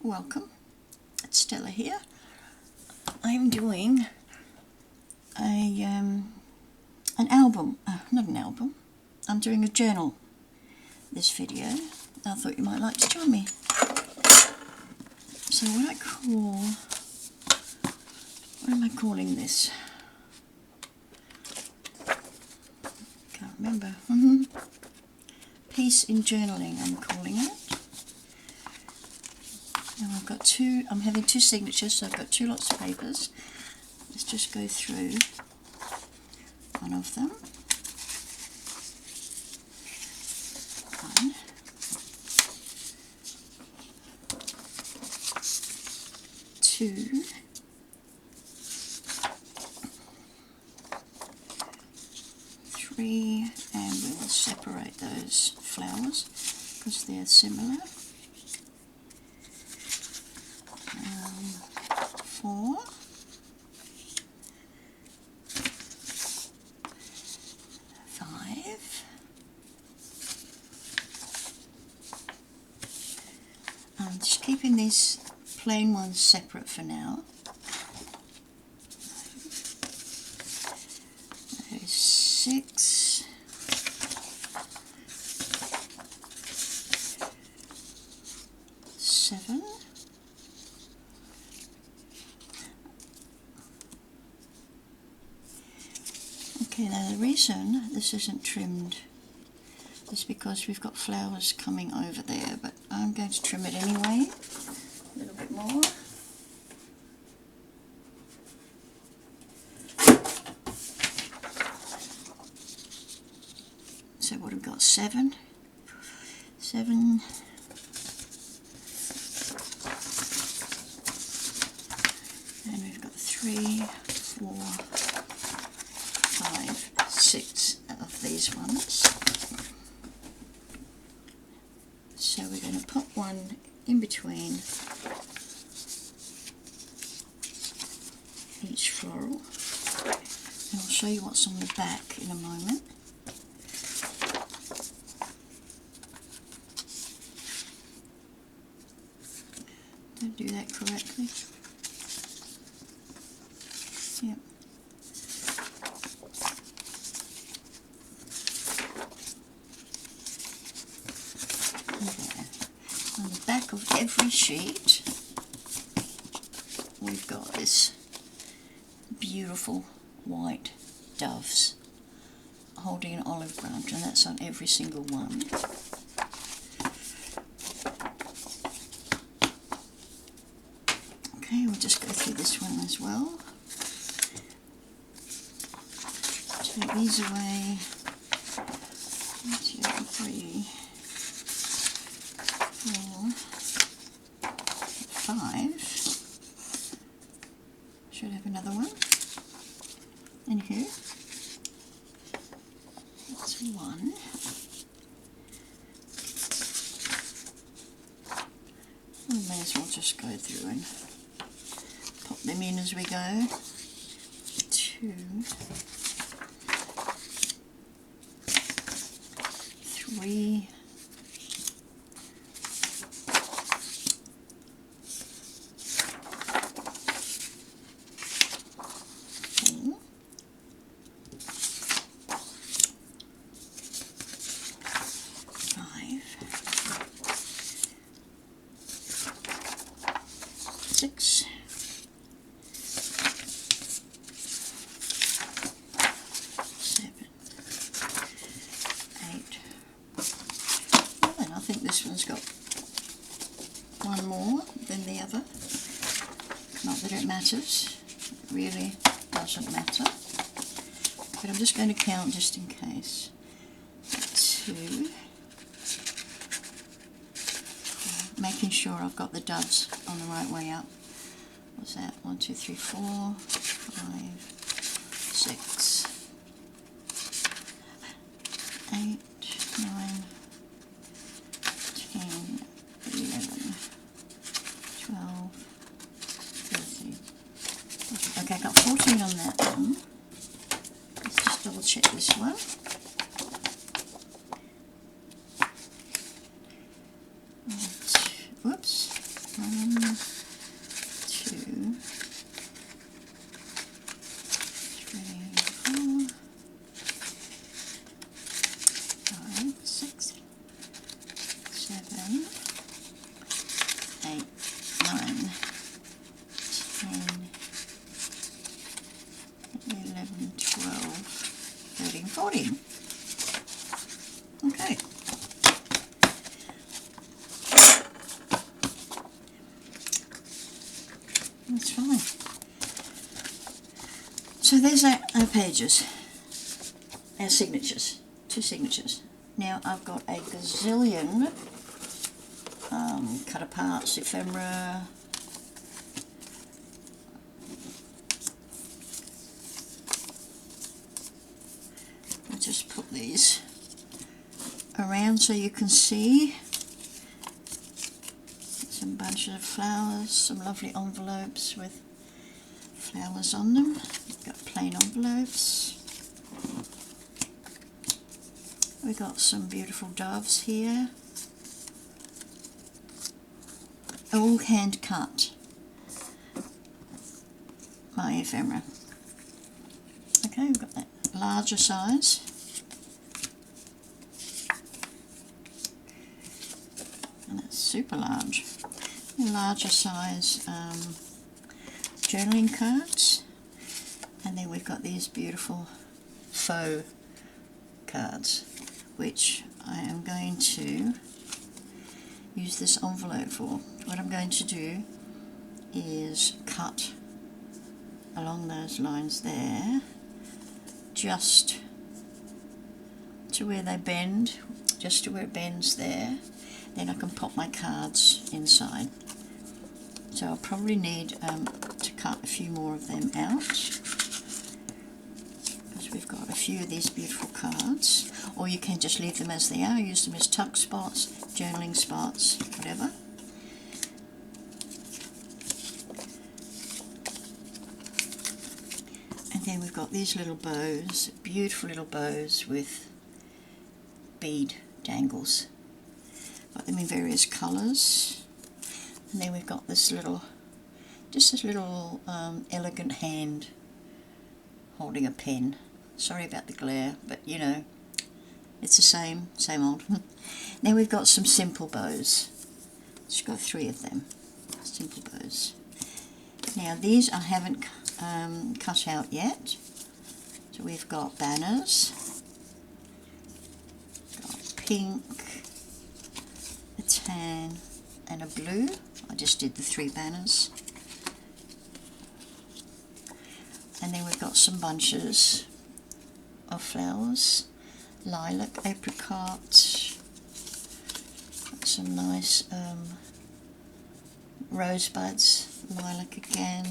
welcome. It's Stella here. I'm doing an album, not an album, I'm doing a journal this video. I thought you might like to join me. So what am I calling this? Can't remember. Peace in Journaling I'm calling it. Now I'm having two signatures, so I've got two lots of papers. Let's just go through one of them. One. Two. Three, and we will separate those flowers because they're similar. 4. 5. I'm just keeping these plain ones separate for now. 6. 7. Okay, now the reason this isn't trimmed is because we've got flowers coming over there, but I'm going to trim it anyway, a little bit more. So what have we got? 7. 7. And we've got 3, 4, 5, 6 of these ones. So we're going to put one in between each floral. And I'll show you what's on the back in a moment. Did I do that correctly? Yep. Okay. On the back of every sheet we've got this beautiful white doves holding an olive branch, and that's on every single one. Okay, we'll just go through this one as well. Take these away. 1, 2, 3, 4, 5. Should have another one in here. That's 1. We may as well just go through and pop them in as we go. 2, 3, 4, 5, 6, 7, 8. I think this one's got one more than the other. Not that it matters, it really doesn't matter. But I'm just going to count just in case. 2. Making sure I've got the doves on the right way up. What's that? 1, 2, 3, 4, 5, 6, 8, 9, 10, 11, 12, 13. Okay, I got 14 on that one. Let's just double check this one. Whoops. 1, 7, 8, 9, 10, 11, 12, 13, 14. Okay. That's fine. So there's our pages, our signatures, 2 signatures. Now I've got a gazillion cut aparts, ephemera, I'll just put these around so you can see. Some bunches of flowers, some lovely envelopes with flowers on them. We've got plain envelopes. We've got some beautiful doves here. All hand cut, my ephemera. Okay, we've got that larger size. And that's super large. Larger size journaling cards. And then we've got these beautiful faux cards, which I am going to use this envelope for. What I'm going to do is cut along those lines there, just to where they bend, just to where it bends there. Then I can pop my cards inside. So I'll probably need to cut a few more of them out, because we've got a few of these beautiful cards. Or you can just leave them as they are, use them as tuck spots, journaling spots, whatever. And then we've got these little bows, beautiful little bows with bead dangles. Got them in various colours. And then we've got this little, just this little elegant hand holding a pen. Sorry about the glare, but you know, it's the same old. Now we've got some simple bows. Just got 3 of them, simple bows. Now these I haven't cut out yet. So we've got banners, got pink, a tan and a blue. I just did the 3 banners. And then we've got some bunches of flowers, lilac, apricot, some nice rosebuds, lilac again.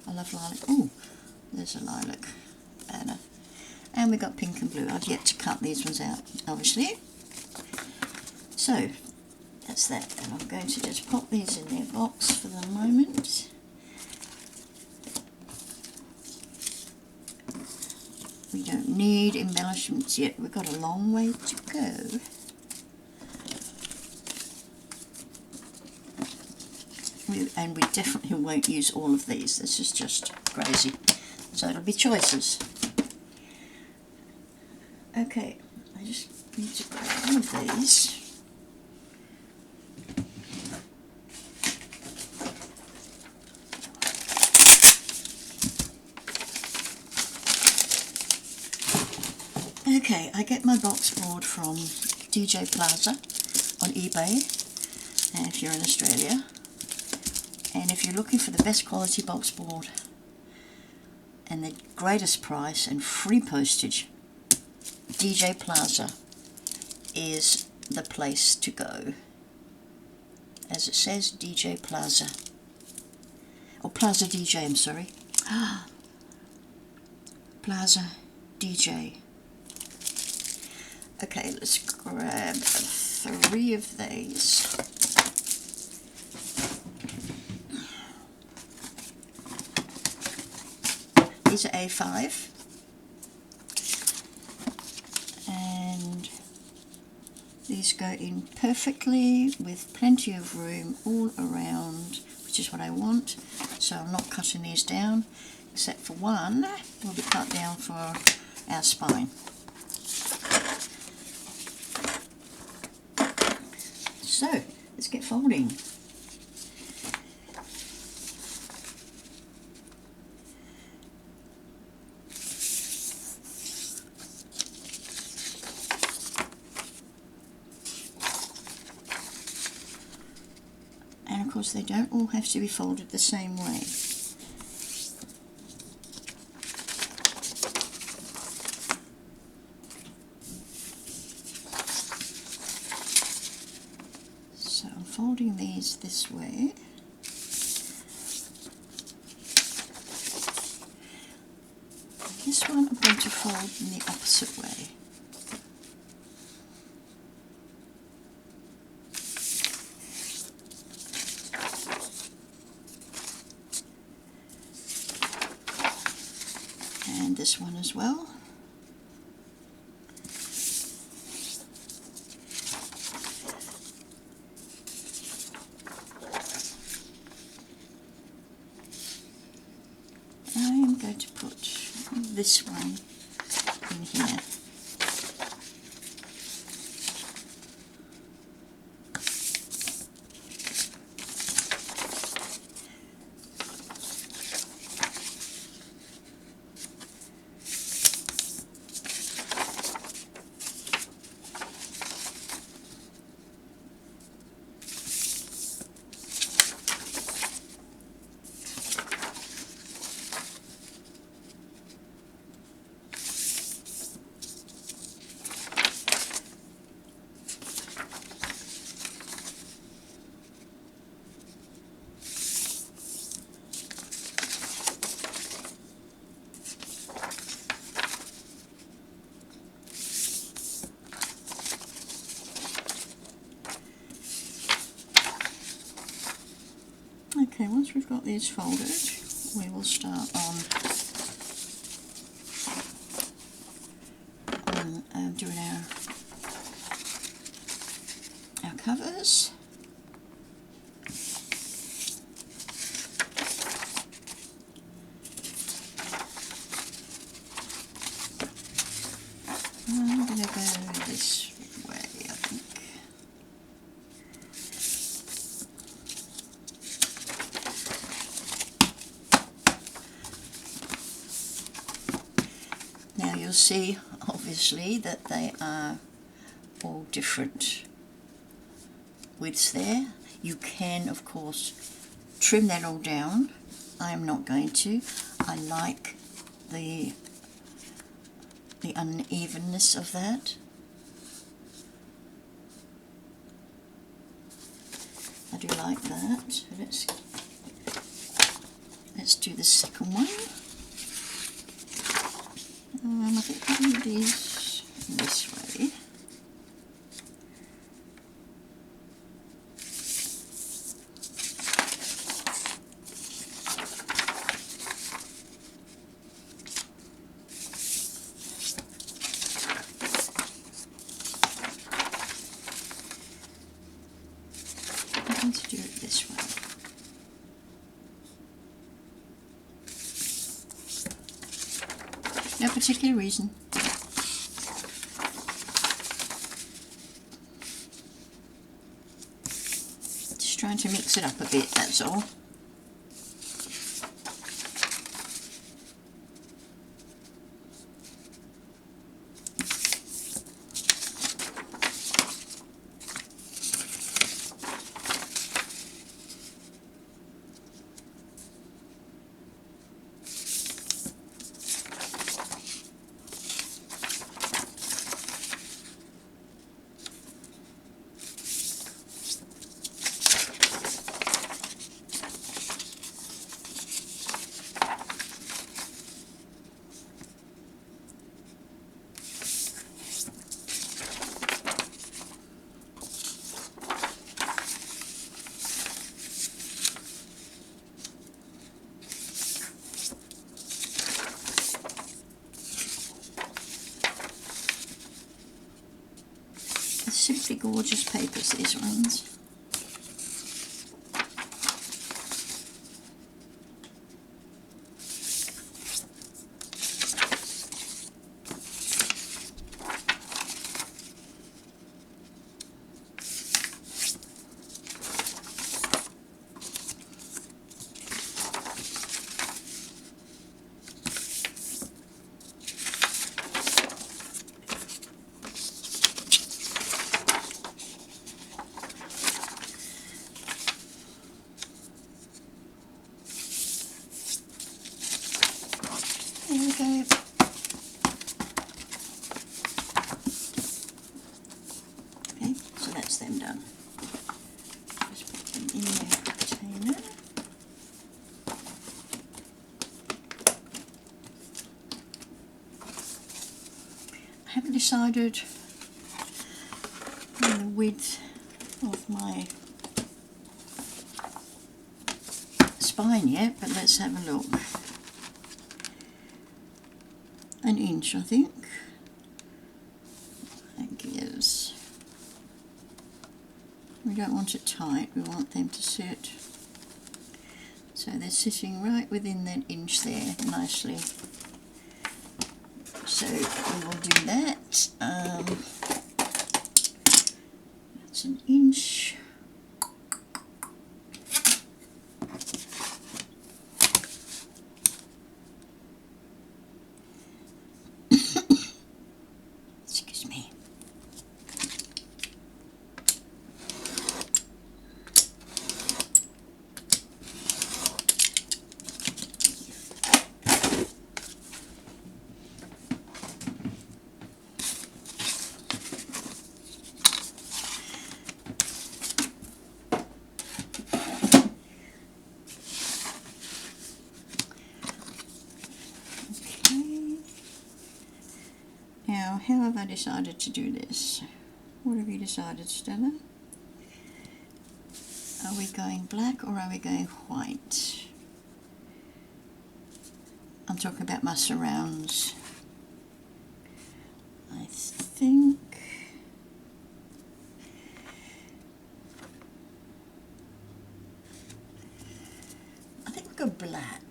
I love lilac. Oh, there's a lilac banner. And we've got pink and blue. I've yet to cut these ones out, obviously. So that's that, and I'm going to just pop these in their box for the moment. We don't need embellishments yet, we've got a long way to go. And we definitely won't use all of these, this is just crazy. So it'll be choices. Okay, I just need to grab one of these. Okay, I get my box board from DJ Plaza on eBay, and if you're in Australia, and if you're looking for the best quality box board and the greatest price and free postage, DJ Plaza is the place to go. As it says, DJ Plaza, or Plaza DJ, I'm sorry. Plaza DJ. Okay, let's grab 3 of these. These are A5. And these go in perfectly with plenty of room all around, which is what I want. So I'm not cutting these down, except for one will be cut down for our spine. So let's get folding. And of course they don't all have to be folded the same way. So I'm folding these this way. This one I'm going to fold in the opposite way. And this one as well. I'm going to put this one in here. Okay, once we've got these folded, we will start on doing our covers. I'm going to go this way, I think. Now you'll see, obviously, that they are all different widths there. You can, of course, trim that all down. I am not going to. I like the unevenness of that. I do like that. So let's do the second one. I think I'll do these this way. I'm going to do it this way. No particular reason. Just trying to mix it up a bit, that's all. Simply gorgeous papers, these ones. them done. Just put them in their container. I haven't decided on the width of my spine yet, but let's have a look. An inch, I think. That gives. We don't want it tight, we want them to sit. So they're sitting right within that inch there, nicely. So we will do that. That's an inch. Excuse me. Now, how have I decided to do this? What have you decided, Stella? Are we going black or are we going white? I'm talking about my surrounds. I think we'll go black.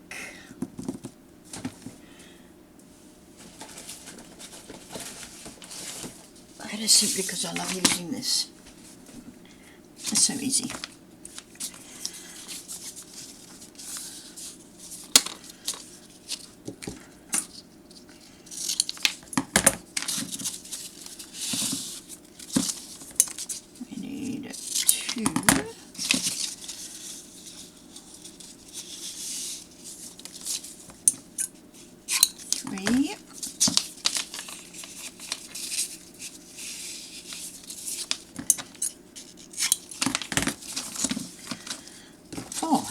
That is simply because I love using this. It's so easy. We need 2. 3. 4.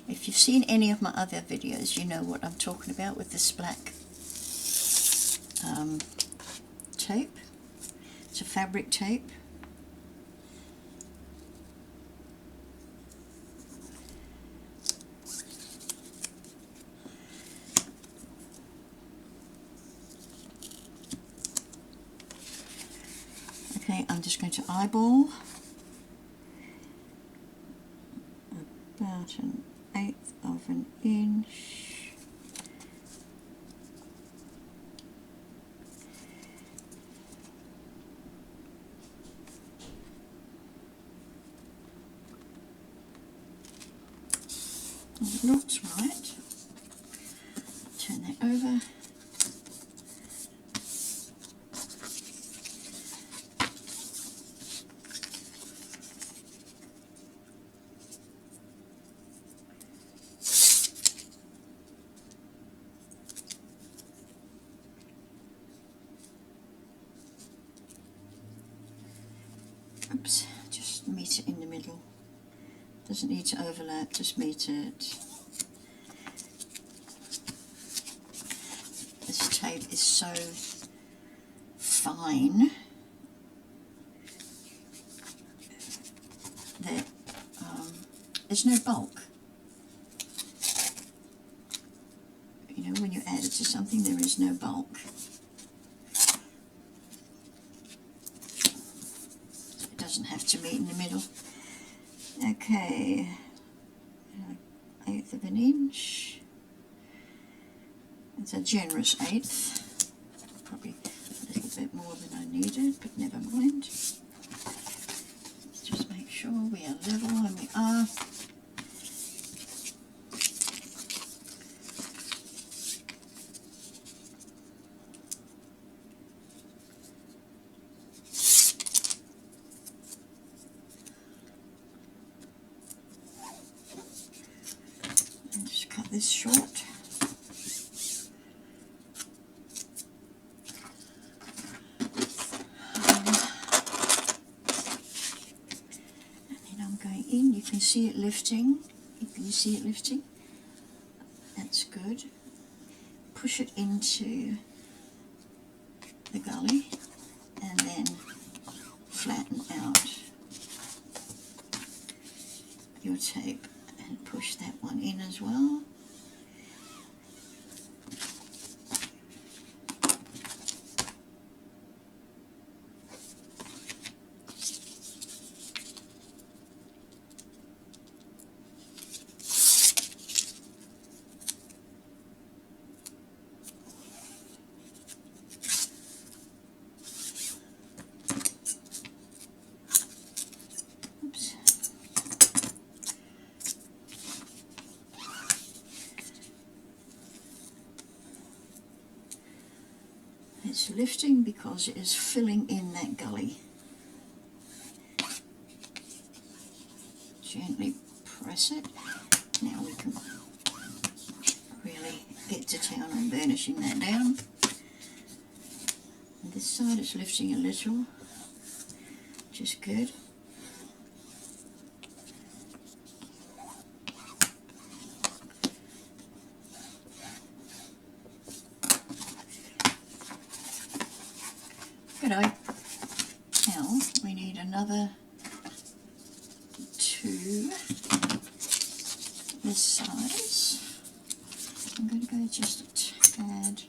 If you've seen any of my other videos, you know what I'm talking about with this black tape. It's a fabric tape. Okay, I'm just going to eyeball about 1/8 of an inch. It looks right. Turn that over. Oops, just meet it in the middle. Doesn't need to overlap, just meet it. This tape is so fine that there's no bulk. You know, when you add it to something, there is no bulk. It doesn't have to meet in the middle. Okay, 1/8 of an inch. It's a generous 1/8. Probably a little bit more than I needed, but never mind. Let's just make sure we are level, and we are. And just cut this short. can see it lifting. Can you see it lifting? That's good. Push it into the gully and then flatten out your tape and push that one in as well. It's lifting because it is filling in that gully. Gently press it. Now we can really get to town on burnishing that down. And this side is lifting a little, which is good. Righto. Now we need another 2 this size. I'm going to go just a tad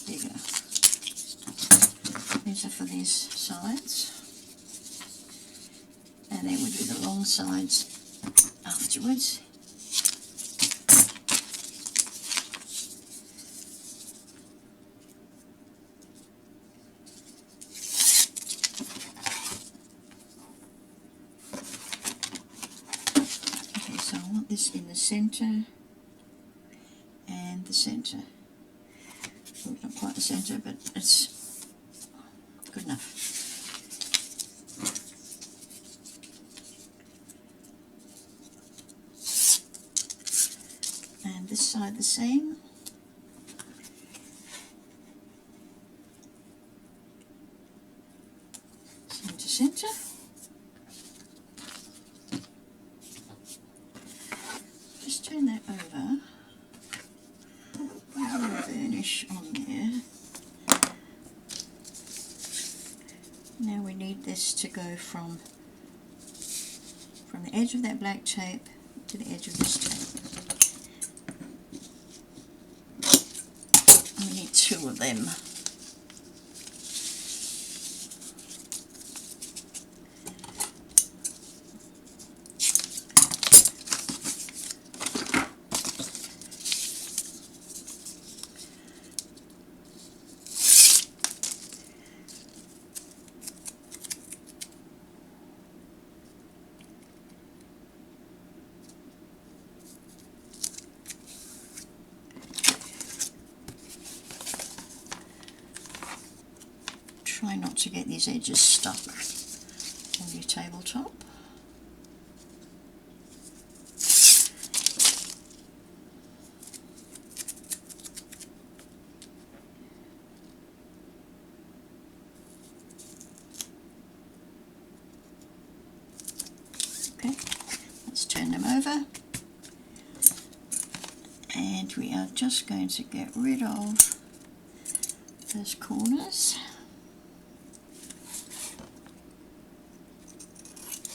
bigger. These are for these sides, and then we'll do the long sides afterwards. This in the centre and the centre. Well, not quite the centre, but it's good enough. And this side the same. Centre, centre. Turn that over, put a little burnish on there. Now we need this to go from the edge of that black tape to the edge of this tape. And we need 2 of them. Try not to get these edges stuck on your tabletop. Okay, let's turn them over. And we are just going to get rid of those corners.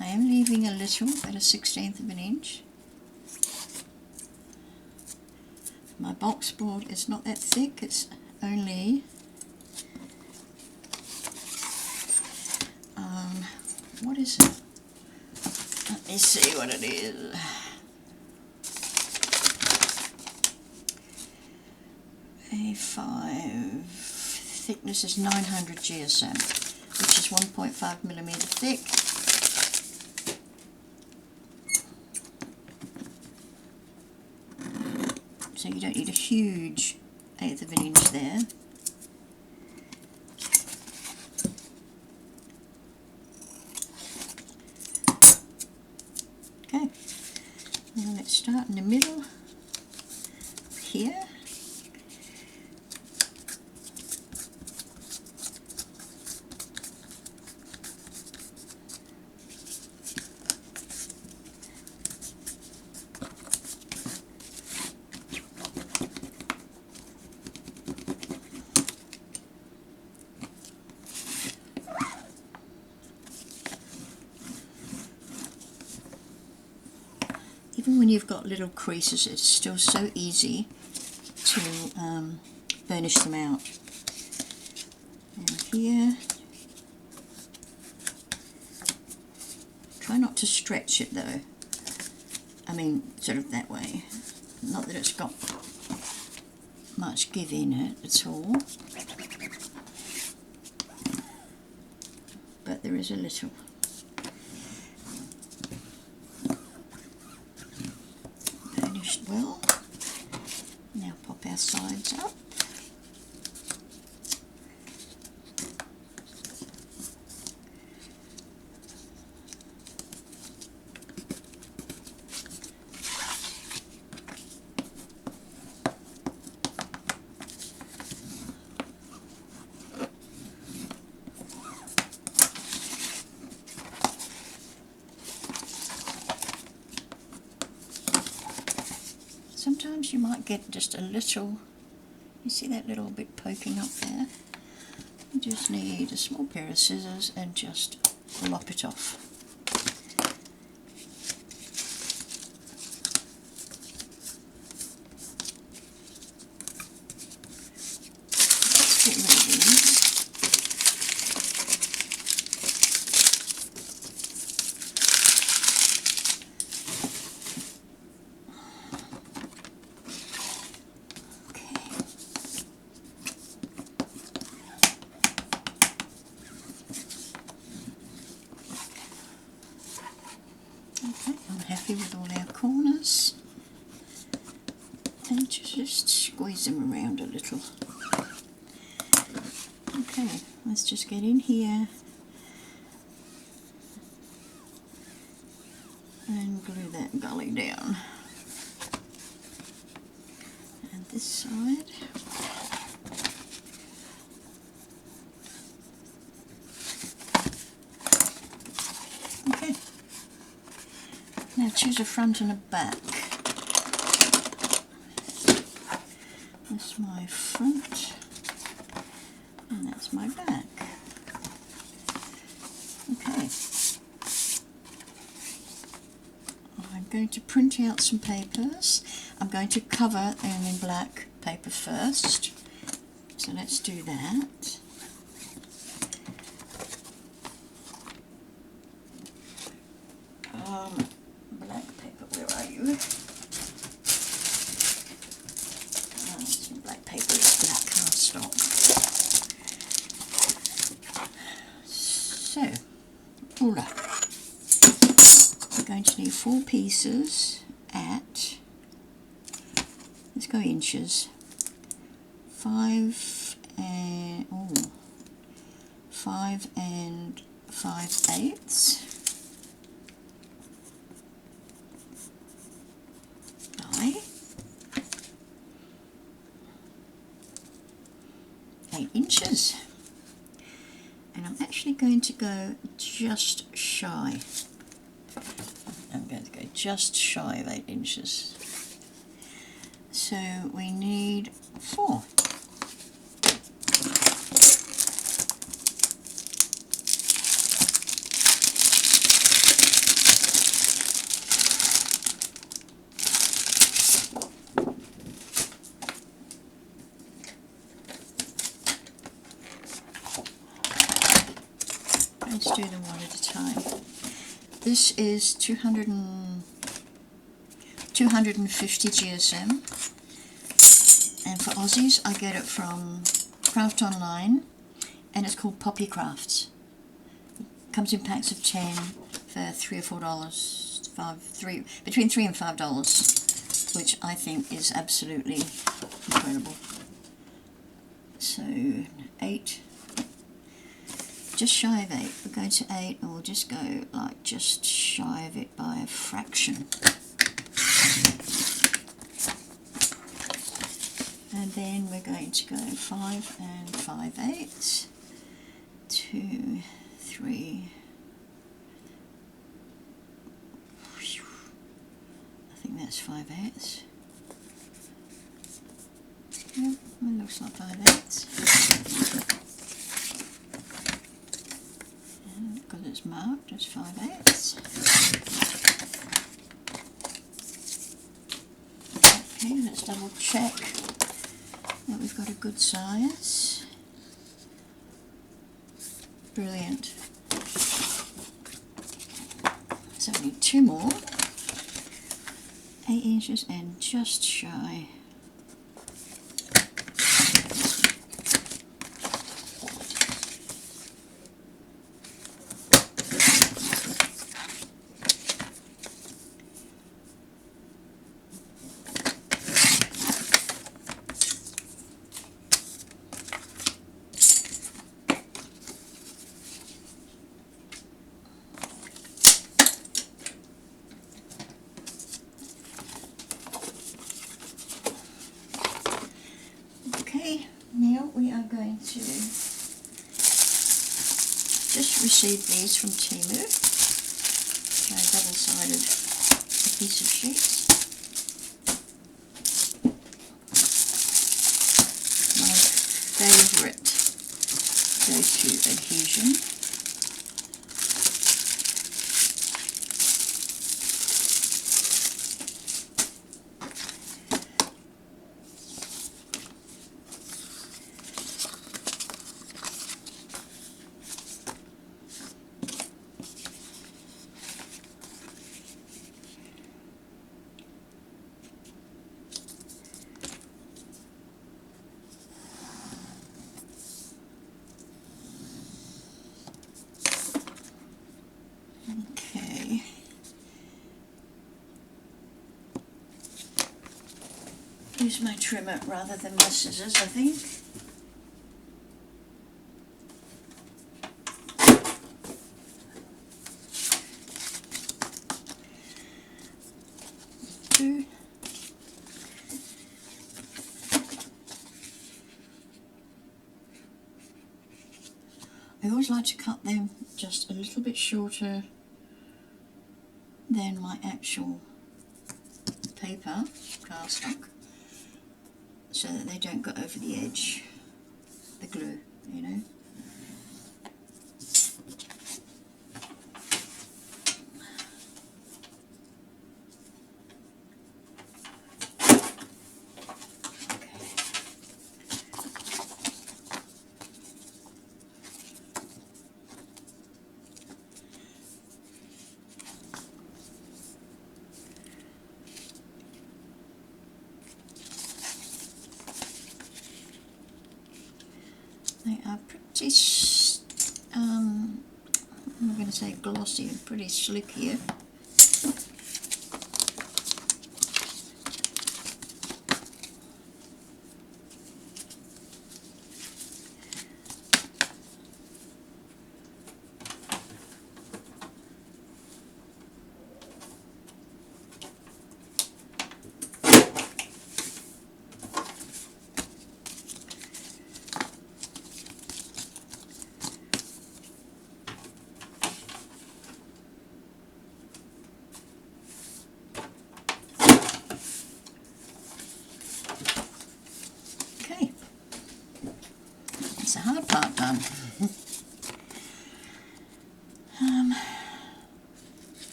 I am leaving a little, about a 1/16 of an inch. My box board is not that thick, it's only what is it? Let me see what it is. A5 thickness is 900 GSM, which is 1.5 millimeter thick. So you don't need a huge 1/8 of an inch there. Okay, now let's start in the middle here. when you've got little creases, it's still so easy to burnish them out. And here, try not to stretch it though. I mean, sort of that way. Not that it's got much give in it at all, but there is a little. Burnished well. Now pop our sides up. Sometimes you might get just a little, you see that little bit poking up there? You just need a small pair of scissors and just lop it off. Let's get rid of these. Okay, I'm happy with all our corners, and just squeeze them around a little. Okay, let's just get in here and glue that gully down. And this side. Okay. Now choose a front and a back. That's my front and that's my back. Okay. I'm going to print out some papers. I'm going to cover them in black paper first. So let's do that. Black paper, where are you? It's black paper, it's black cardstock. So, ruler. We're going to need 4 pieces at, let's go inches, 5 and 5/8. 8 inches, and I'm actually going to go just shy. I'm going to go just shy of 8 inches. So we need 4. Let's do them one at a time. This is 250 GSM, and for Aussies I get it from Craft Online, and it's called Poppy Crafts. It comes in packs of 10 for $3 or $4, between $3 and $5, which I think is absolutely incredible. So 8. Just shy of 8. We're going to 8 and we'll just go like just shy of it by a fraction. And then we're going to go 5 and 5/8. 2, 3. I think that's 5/8. Yep, it looks like 5/8. Because it's marked as 5/8. Just double check that we've got a good size. Brilliant. So we need 2 more. 8 inches and just shy. Okay, now we are going to just receive these from Temu. Try a double-sided adhesive sheets. My favourite go-to adhesion. Okay. Use my trimmer rather than my scissors, I think. Two. I always like to cut them just a little bit shorter than my actual paper, cardstock, so that they don't go over the edge, the glue, you know. They are pretty, I'm going to say glossy and pretty slick here. That's the hard part done.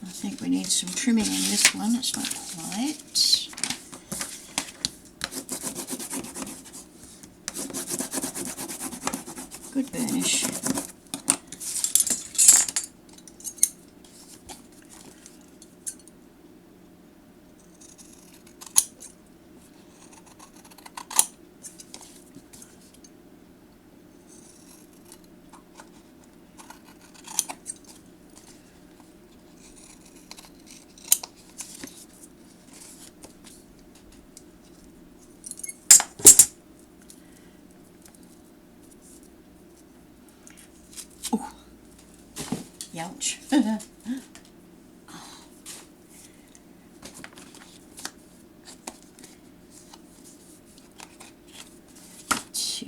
I think we need some trimming in this one, it's not quite. Good burnish. Youch. Two.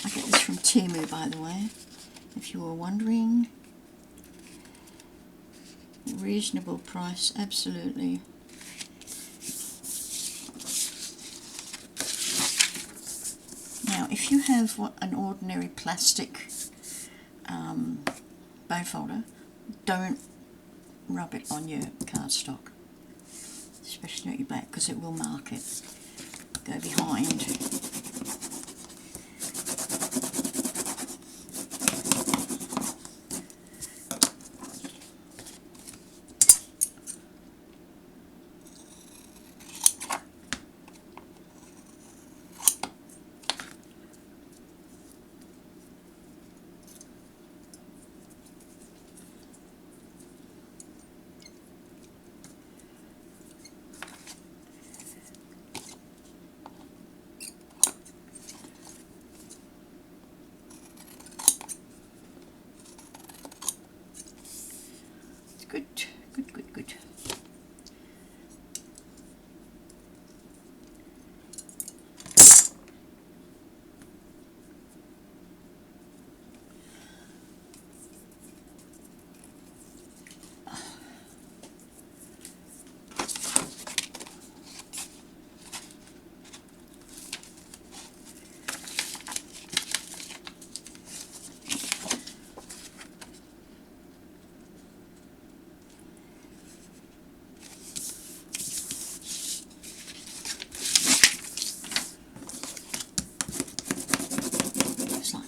I get this from Temu, by the way, if you were wondering. Reasonable price, absolutely. Now, if you have an ordinary plastic bone folder, don't rub it on your cardstock, especially not your black, because it will mark it. Go behind. Good, good, good, good.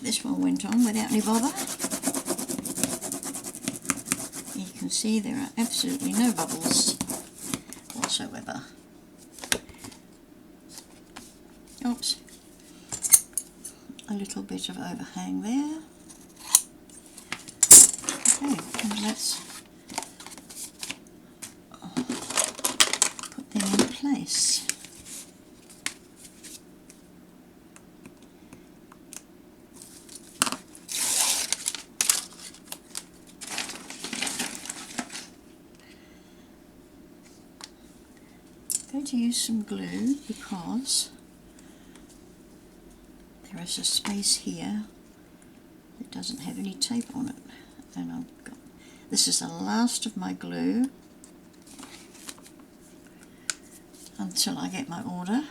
This one went on without any bother. You can see there are absolutely no bubbles whatsoever. Oops, a little bit of overhang there. Okay, and let's put them in place. I'm going to use some glue because there is a space here that doesn't have any tape on it, and this is the last of my glue until I get my order,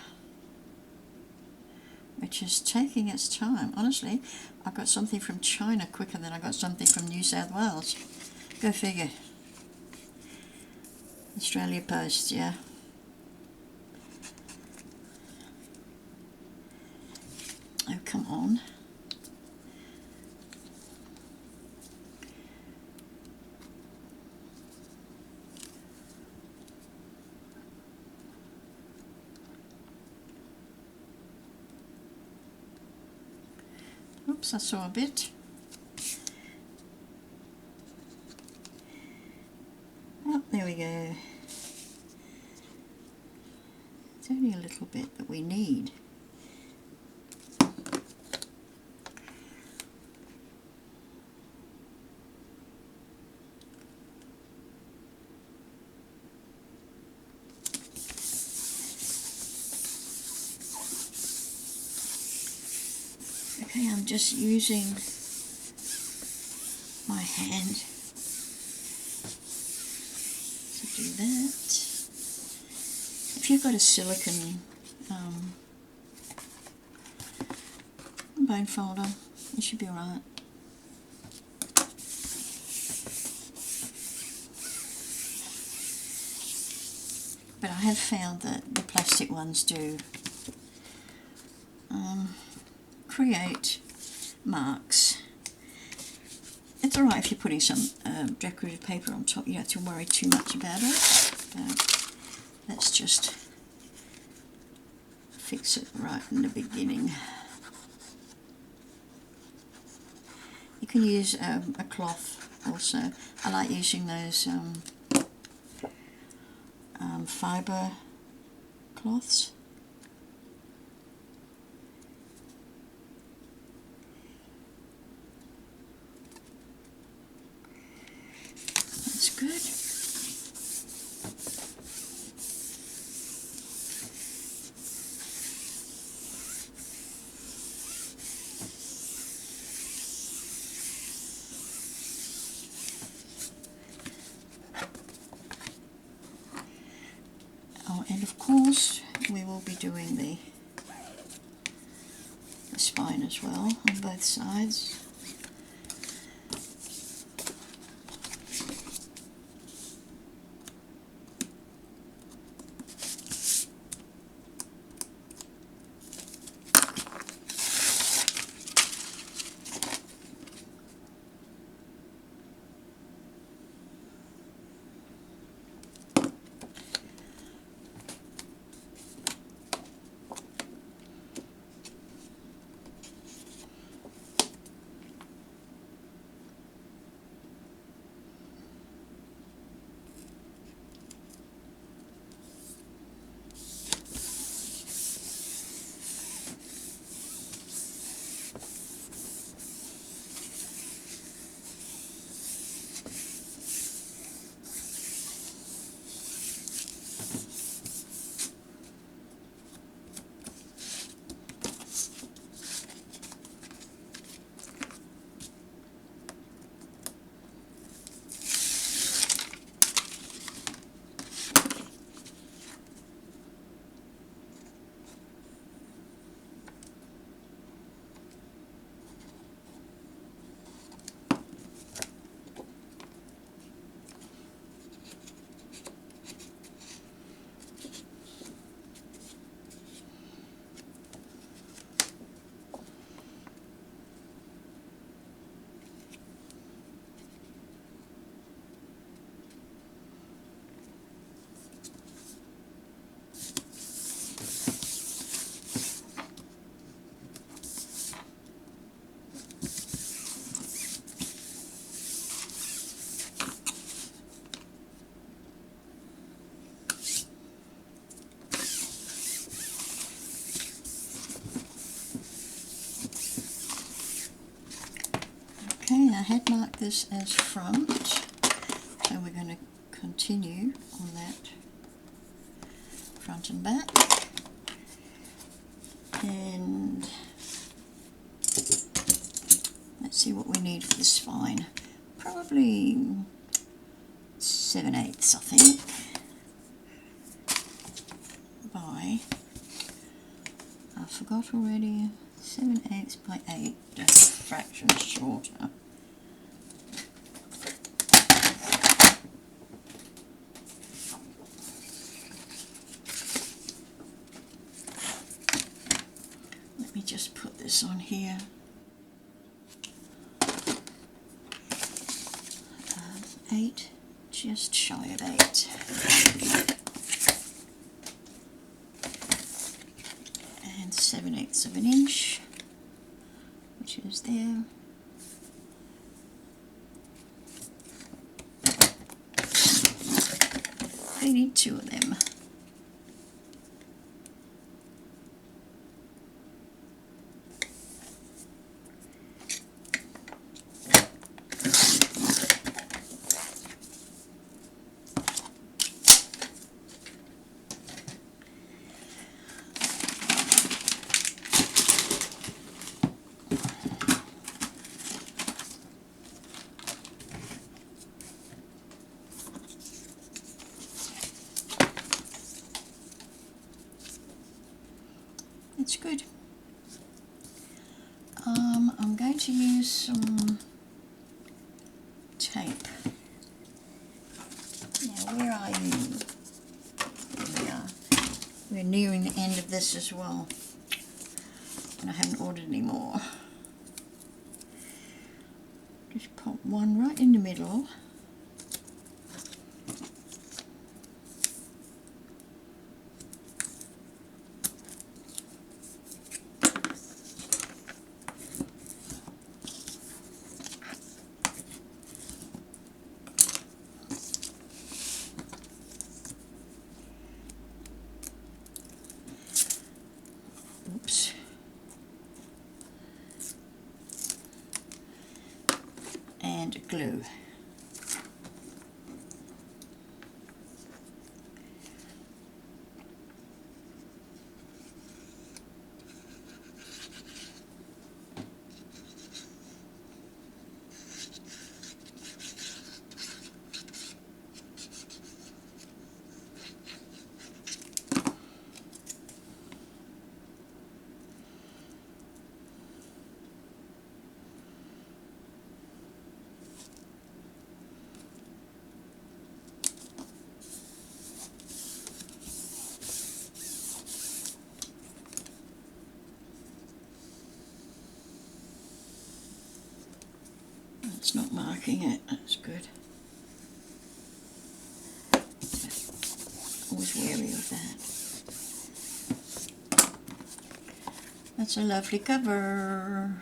which is taking its time. Honestly, I got something from China quicker than I got something from New South Wales. Go figure. Australia Post, yeah. Oh, come on. Oops, I saw a bit. Oh, there we go. It's only a little bit that we need. Okay, I'm just using my hand to do that. If you've got a silicone bone folder, you should be alright. But I have found that the plastic ones do create marks. It's alright if you're putting some decorative paper on top, you don't have to worry too much about it. Let's just fix it right in the beginning. You can use a cloth also. I like using those fibre cloths. And of course we will be doing the spine as well on both sides. Okay, I had marked this as front, so we're going to continue on that front and back. And let's see what we need for the spine. Probably 7/8, I think, by, I forgot already, 7/8 by 8, just a fraction shorter. Let me just put this on here. 8, just shy of 8. And 7/8 of an inch, which is there. I need 2 of them. It's good. I'm going to use some tape. Now, where are you? There we are. We're nearing the end of this as well, and I haven't ordered any more. Just pop one right in the middle. Oops. And glue. working it. That's good. Always wary of that. That's a lovely cover.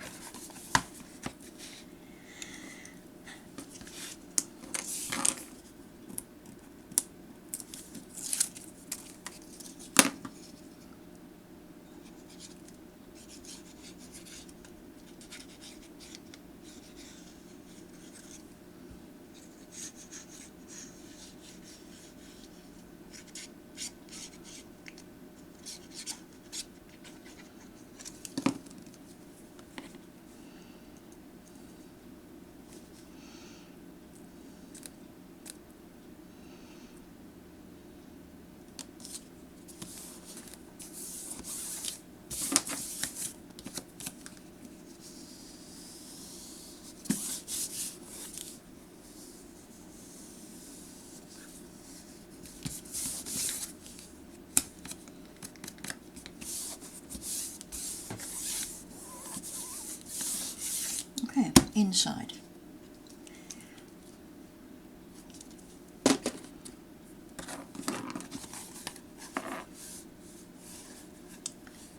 Okay, inside.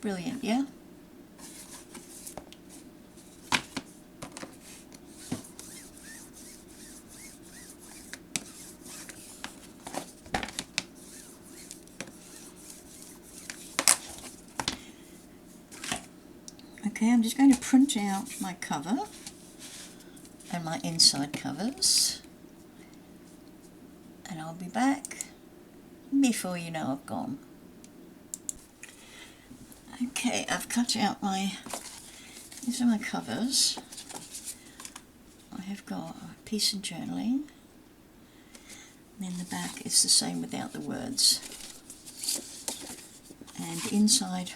Brilliant, yeah? Okay, I'm just going to print out my cover and my inside covers, and I'll be back before you know I've gone. Okay, I've cut out these are my covers. I have got a piece of journaling, and then the back is the same without the words. And inside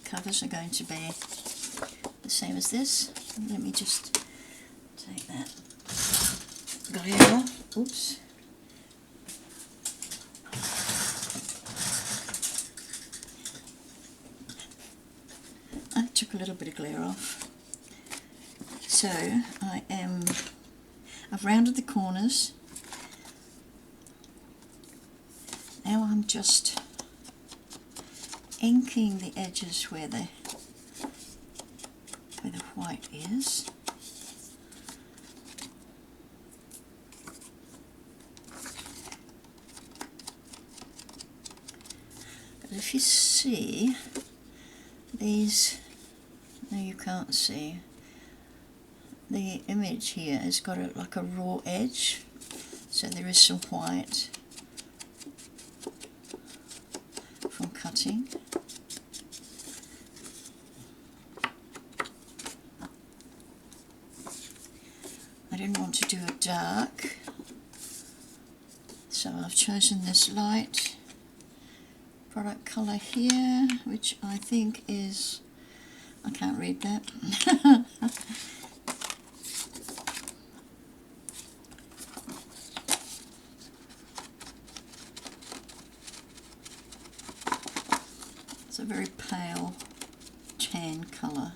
covers are going to be the same as this. Let me just take that glare off. Oops. I took a little bit of glare off. So I've rounded the corners. Now I'm just inking the edges where the white is. But if you see these, no, you can't see. The image here has got like a raw edge, so there is some white from cutting. I didn't want to do a dark, so I've chosen this light product colour here, which I think is, I can't read that. It's a very pale tan colour.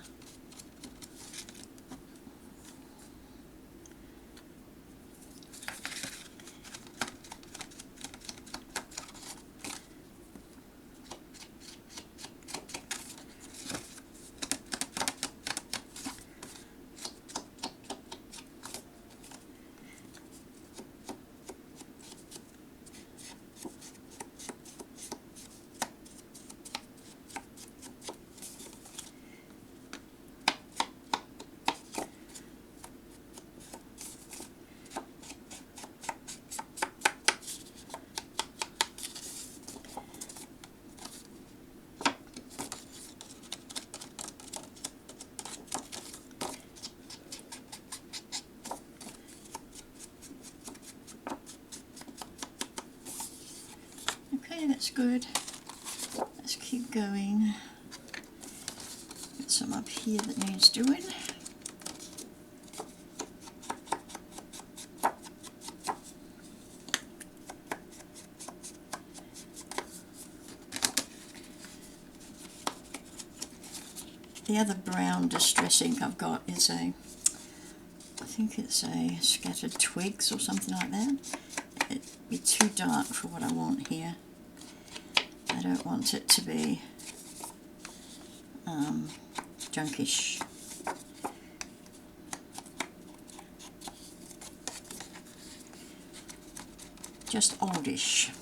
Okay, that's good. Let's keep going. Got some up here that needs doing. The other brown distress ink I've got is I think it's a scattered twigs or something like that. It'd be too dark for what I want here. I don't want it to be junkish. Just oldish.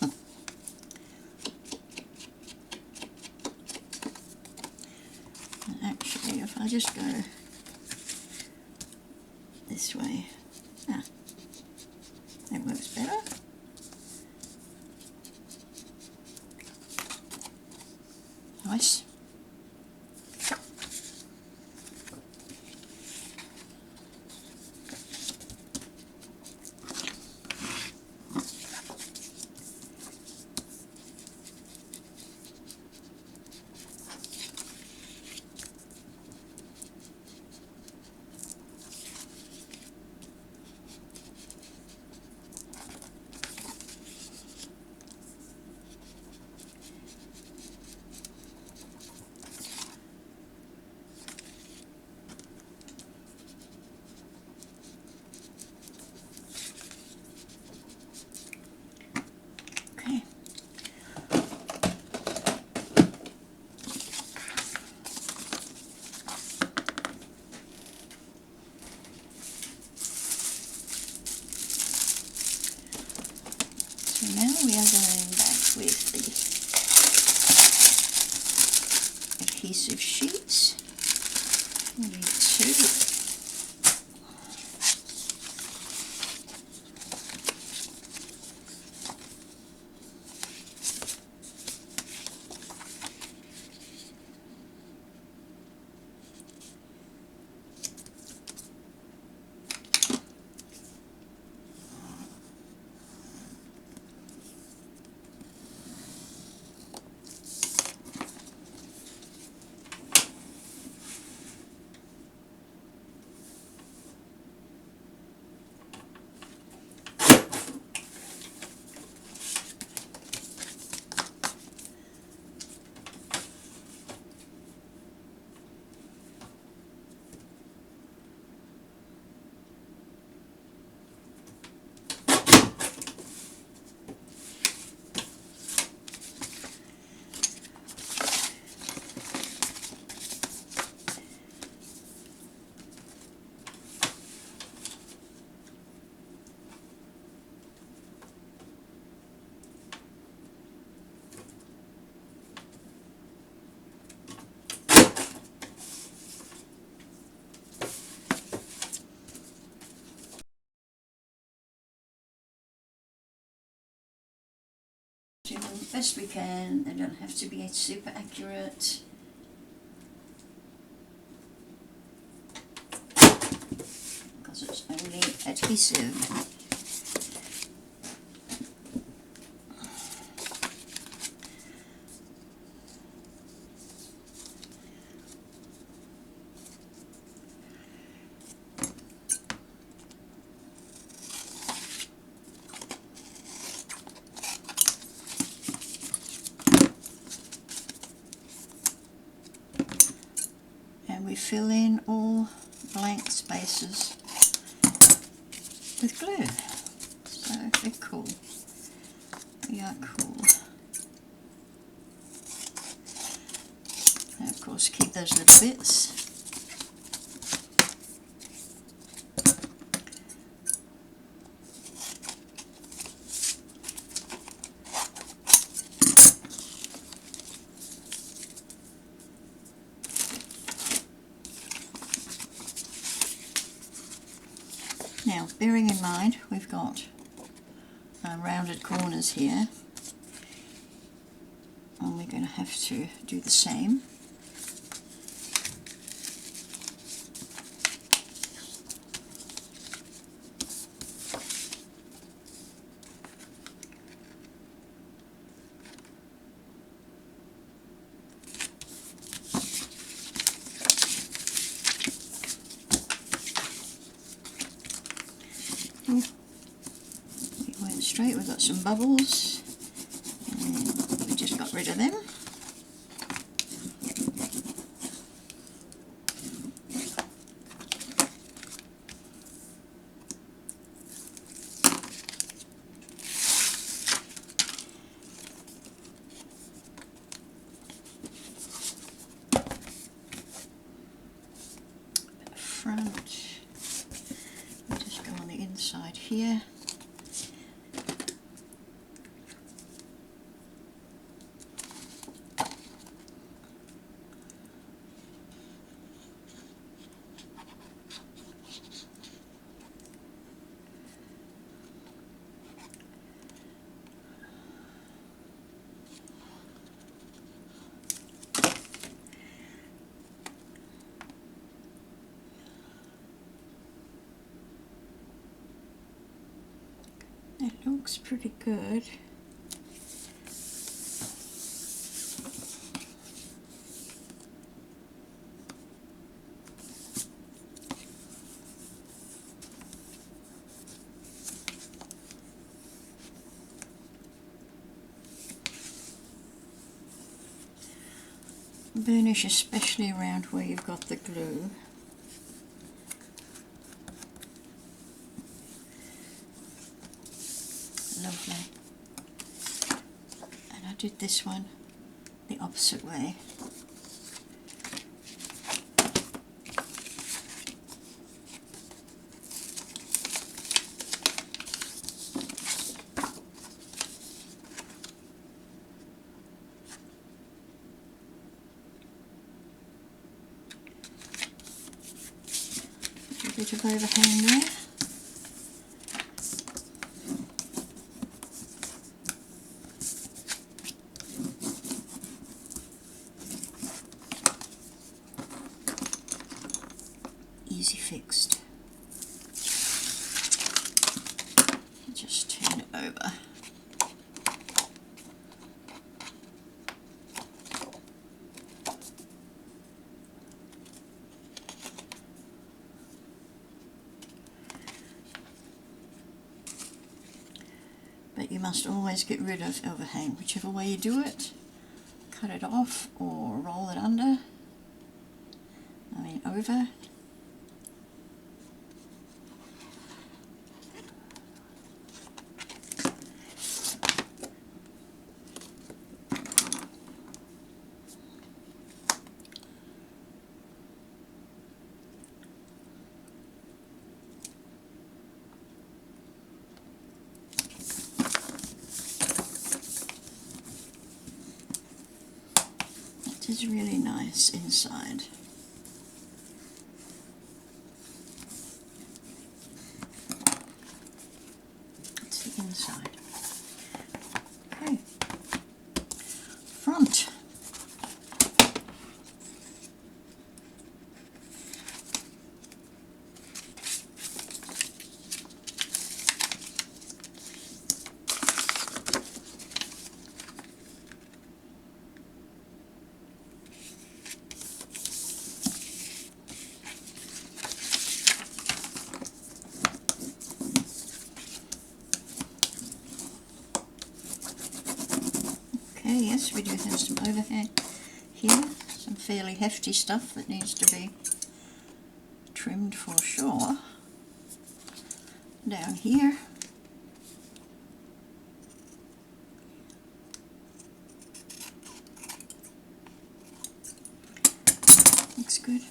Actually, if I just go this way, that works better. Nice. So now we are going back with the adhesive sheets. We need 2. Do them the best we can. They don't have to be super accurate. Because it's only adhesive. We fill in all blank spaces with glue. So they're cool. They are cool. And of course keep those little bits. Now, bearing in mind we've got rounded corners here, and we're going to have to do the same. We went straight, we've got some bubbles, and we just got rid of them. here. It looks pretty good. Burnish especially around where you've got the glue. Lovely. And I did this one the opposite way. A bit of overhang there. Easy fixed. Just turn it over. But you must always get rid of overhang, whichever way you do it. Cut it off or roll it under. Over. It is really nice inside. It's the inside. Okay. Front. Okay, yes, we do have some overhang here, some fairly hefty stuff that needs to be trimmed for sure. Down here. Looks good.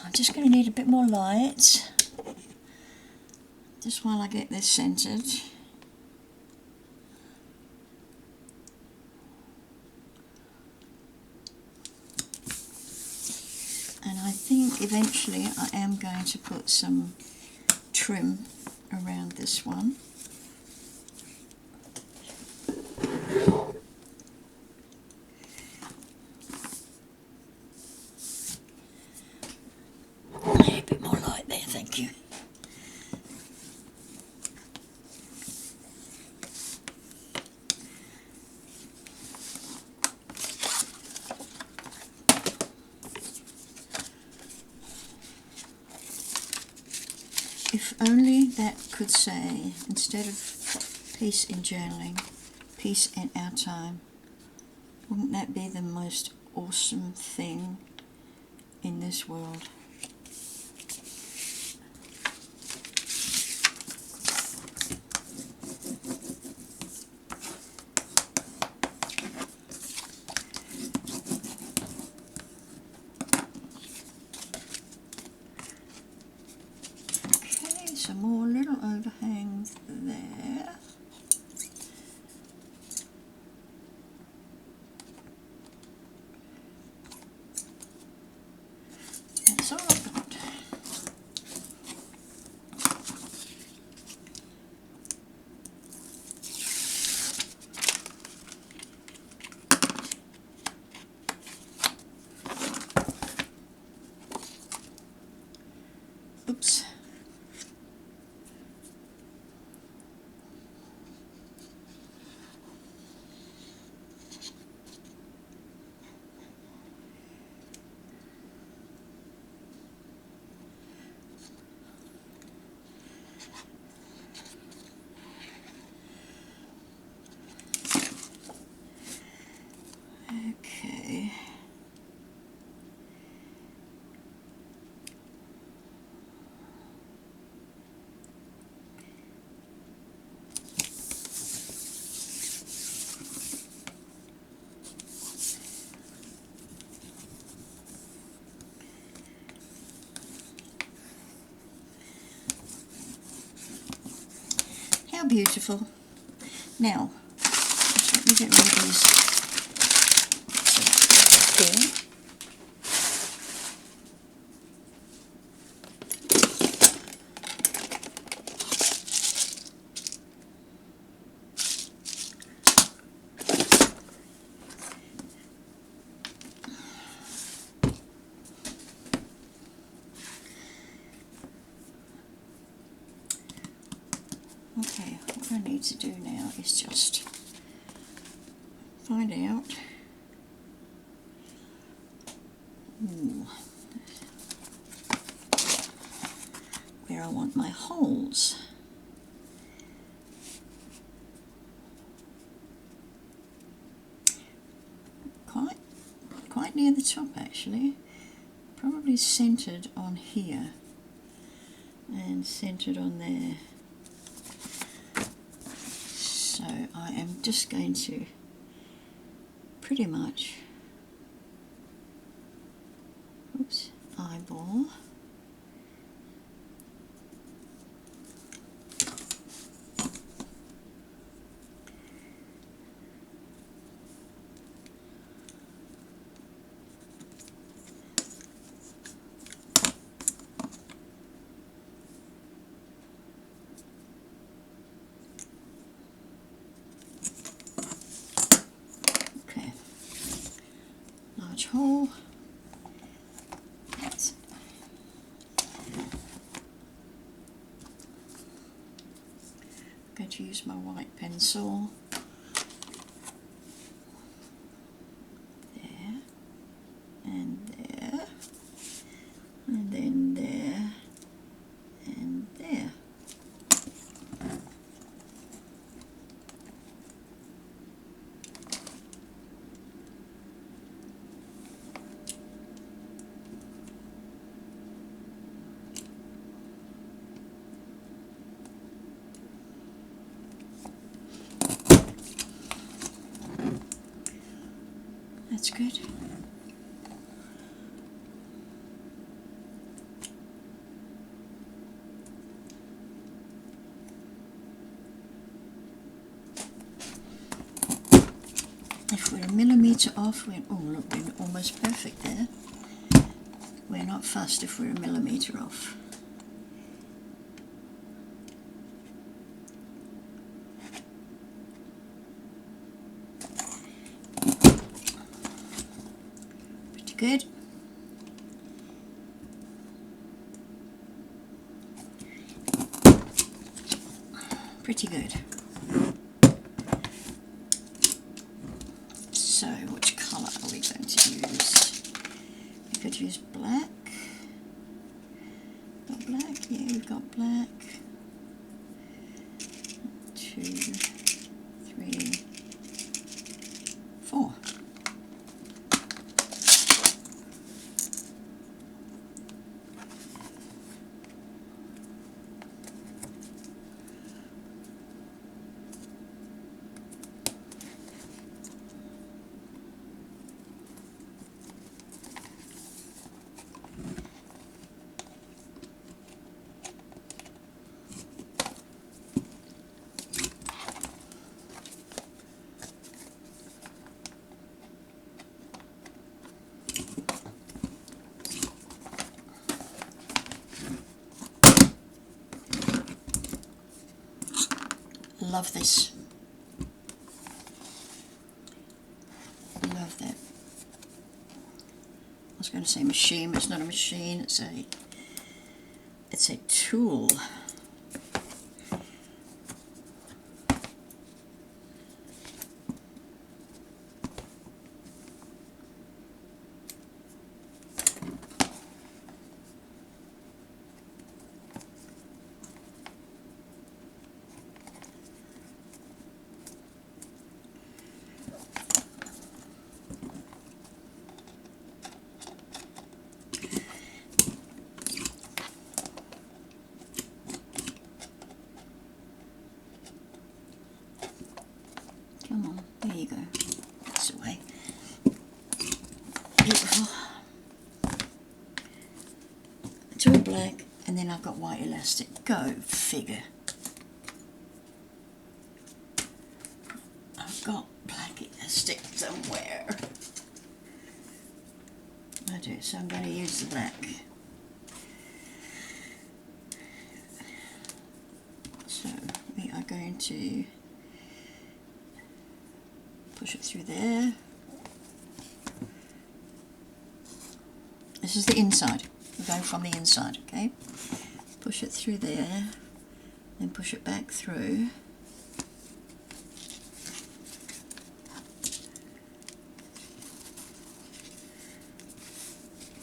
I'm just going to need a bit more light, just while I get this centered. And I think eventually I am going to put some trim around this one. A bit more light there, thank you. only that could say, instead of peace in journaling, peace in our time. Wouldn't that be the most awesome thing in this world? Okay, some more little overhangs there. That's all I've got. Oops. Okay. How beautiful. Now, let me get rid of these here. Okay, what I need to do now is just find out where I want my holes. Quite near the top actually, probably centered on here and centered on there. So I am just going to pretty much eyeball hole. That's I'm going to use my white pencil. There and there and then there and there. That's good. If we're a millimetre off, we're, oh look, we're almost perfect there. We're not fussed if we're a millimetre off. Pretty good. Pretty good. So, which colour are we going to use? We could use black. Not black, yeah, we we've got black. 2, 3, 4. Love this. Love that. I was going to say machine, but it's not a machine, it's a tool. Come on, there you go. That's the way. Beautiful. It's all black, and then I've got white elastic. Go figure. I've got black elastic somewhere. I do, so I'm going to use the black. So we are going to push it through there. This is the inside. We're going from the inside, okay? Push it through there, then push it back through.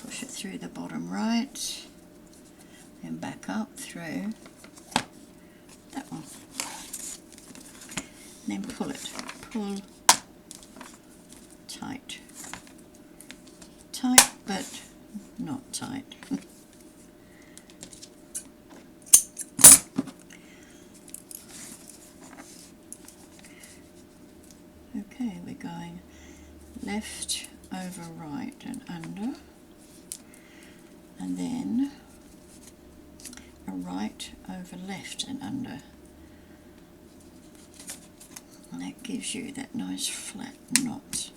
Push it through the bottom right, then back up through that one. And then pull it. Pull tight. Tight, but not tight. Okay, we're going left over right and under, and then a right over left and under. And that gives you that nice flat knot.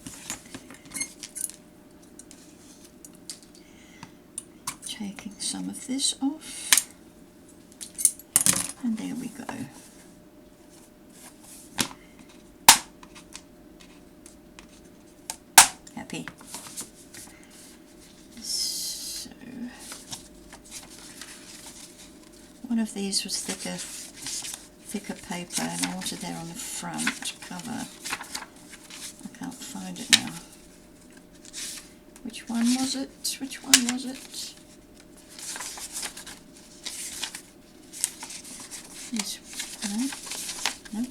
Taking some of this off, and there we go. Happy? So, one of these was thicker paper, and I wanted that on the front cover. I can't find it now. Which one was it? Which one was it? This,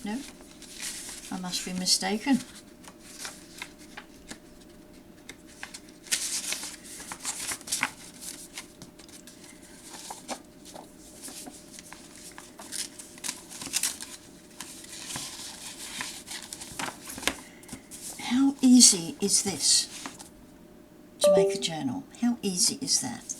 no, I must be mistaken. How easy is this to make a journal? How easy is that?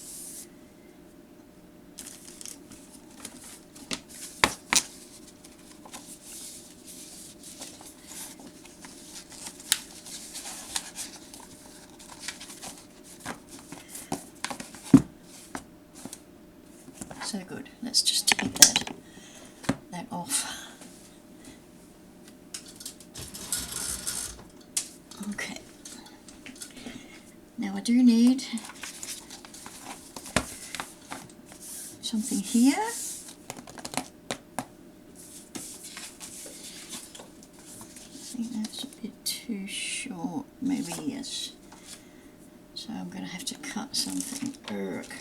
So good. Let's just take that off. Okay. Now I do need something here. I think that's a bit too short. Maybe yes. So I'm going to have to cut something. Urgh.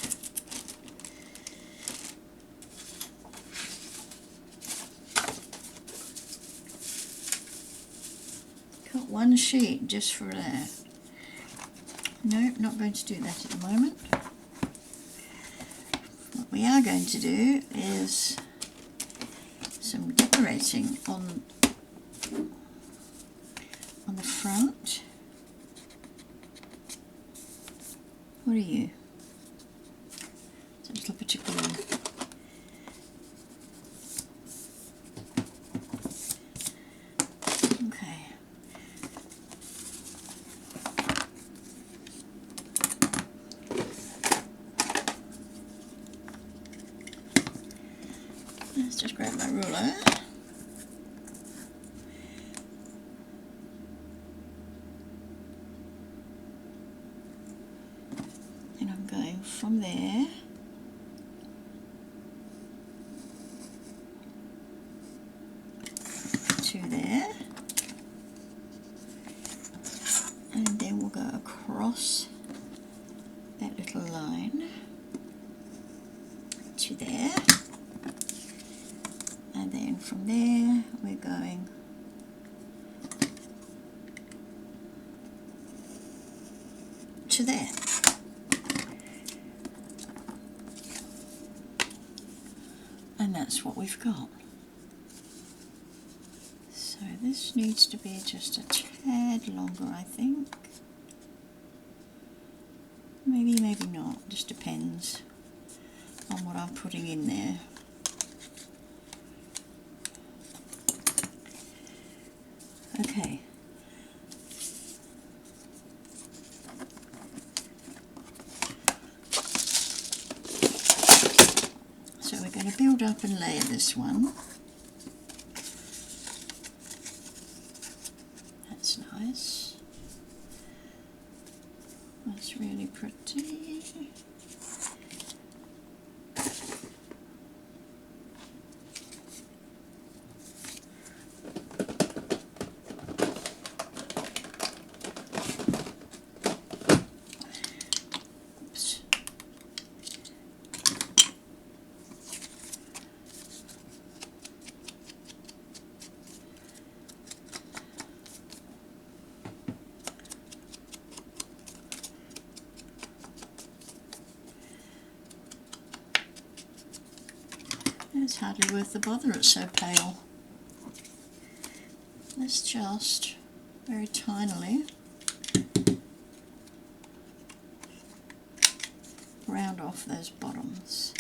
got one sheet just for that. No, not going to do that at the moment. What we are going to do is some decorating on the front. What are you? It's a little particular. Okay. Let's just grab my ruler. And I'm going from there to there, and then we'll go across that little line to there, and then from there we're going to there. And that's what we've got. So this needs to be just a tad longer, I think. Maybe, maybe not, just depends on what I'm putting in there. Okay. So we're going to build up and layer this one. That's nice. That's really pretty. Oops. It's hardly worth the bother, it's so pale. Let's just very tinily round off those bottoms.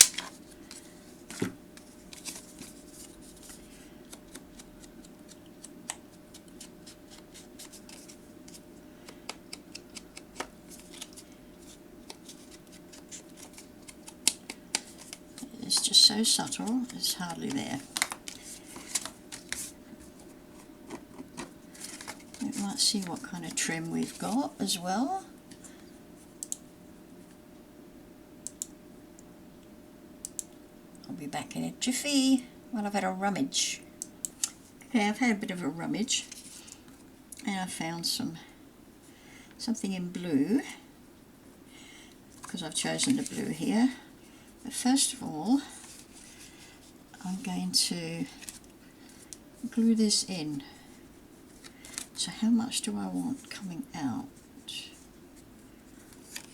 It's just so subtle, it's hardly there. We might see what kind of trim we've got as well. I'll be back in a jiffy while I've had a rummage. Okay, I've had a bit of a rummage and I found something in blue, because I've chosen the blue here. But first of all, I'm going to glue this in. So how much do I want coming out?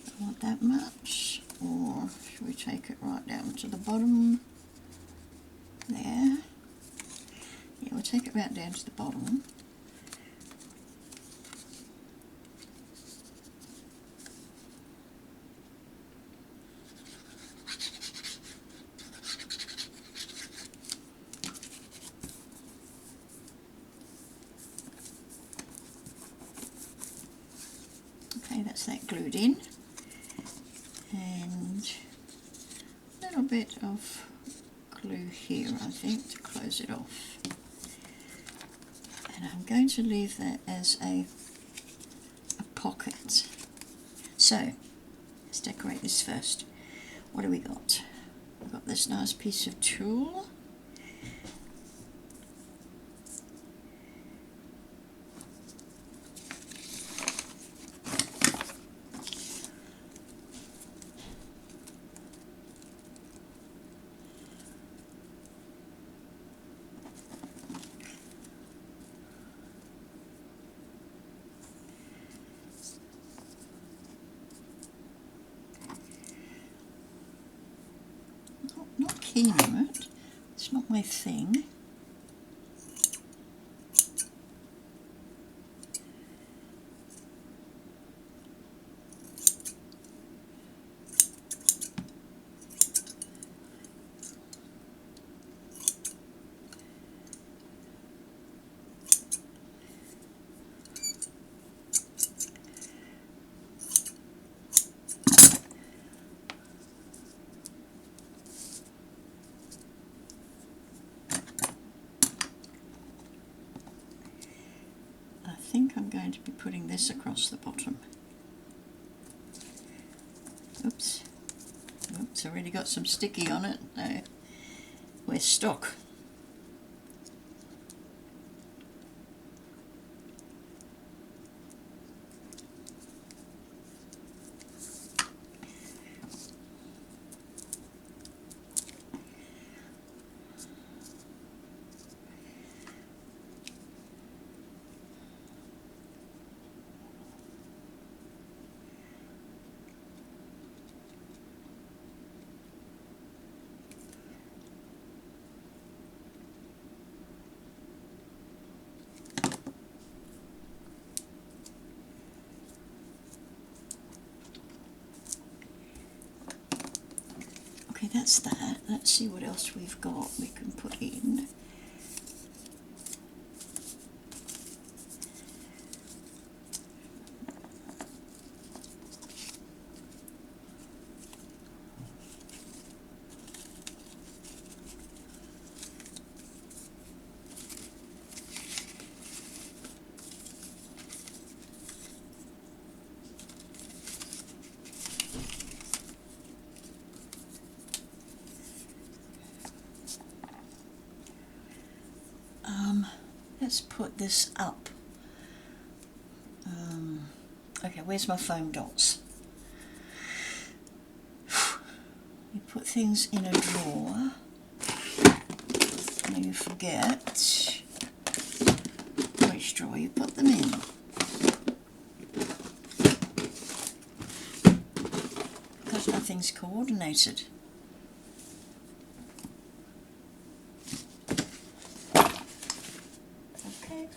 I want that much, or should we take it right down to the bottom? There. Yeah, we'll take it right down to the bottom. Okay, that's that glued in, and a little bit of glue here, I think, to close it off. And I'm going to leave that as a pocket. So let's decorate this first. What do we got? We've got this nice piece of tulle. keen on it. It's not my thing. I think I'm going to be putting this across the bottom. Oops. Oops, already got some sticky on it. No, we're stuck. Okay, that's that. Let's see what else we've got we can put in. Let's put this up. Okay, where's my foam dots? You put things in a drawer and you forget which drawer you put them in. Because nothing's coordinated.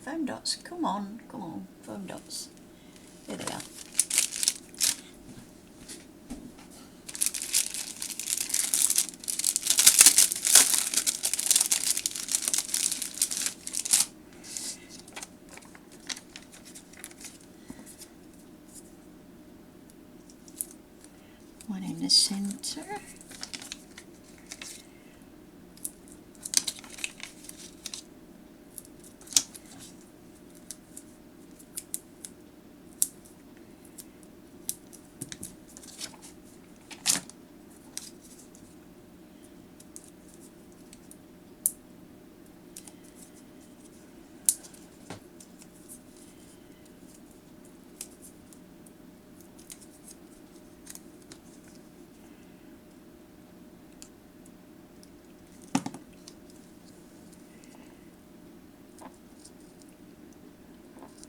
Foam dots, come on, foam dots. There they are. One in the center.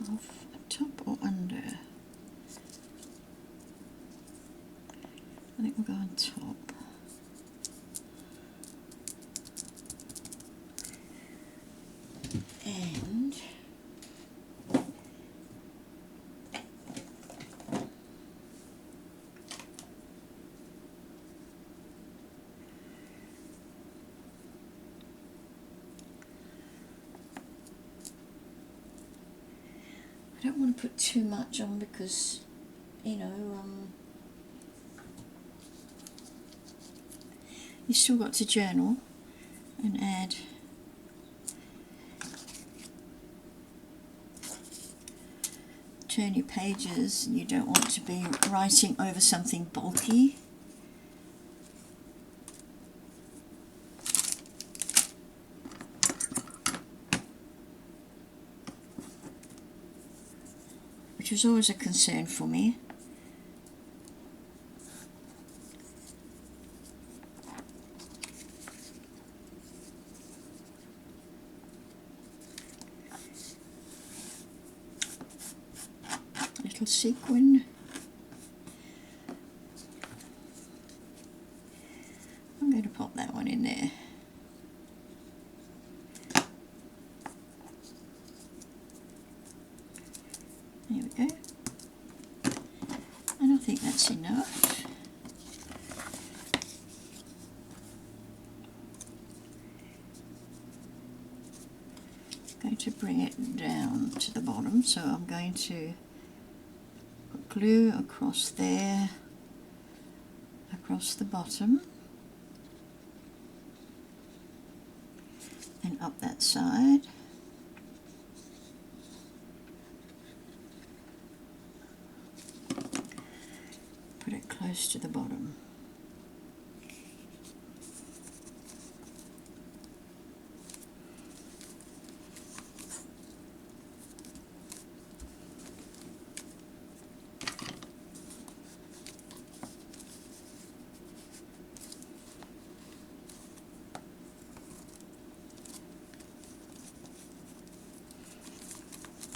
Off top or under? I think we'll go on top. And I don't want to put too much on because, you know, you still got to journal and add turn your pages, and you don't want to be writing over something bulky. Which was always a concern for me. Little sequin. I'm going to pop that one in there. There we go. And I think that's enough. I'm going to bring it down to the bottom, so I'm going to put glue across there, across the bottom, and up that side. Put it close to the bottom.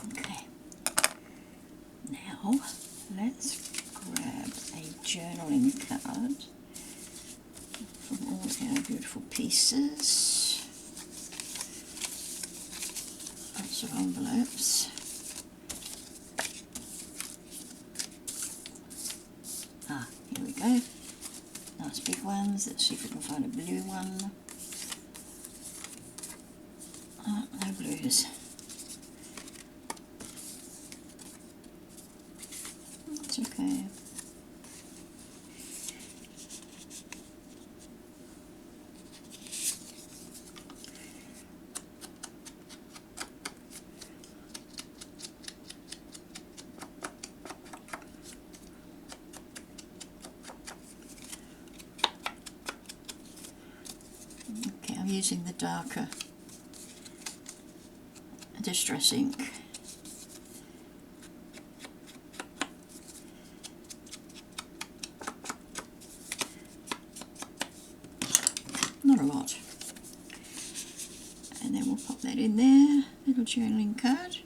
Okay, now let's grab a journaling card from all our beautiful pieces. Lots of envelopes. Here we go. Nice big ones. Let's see if we can find a blue one. No blues. That's okay. Okay, I'm using the darker Distress ink. Not a lot. And then we'll pop that in there, little journaling card.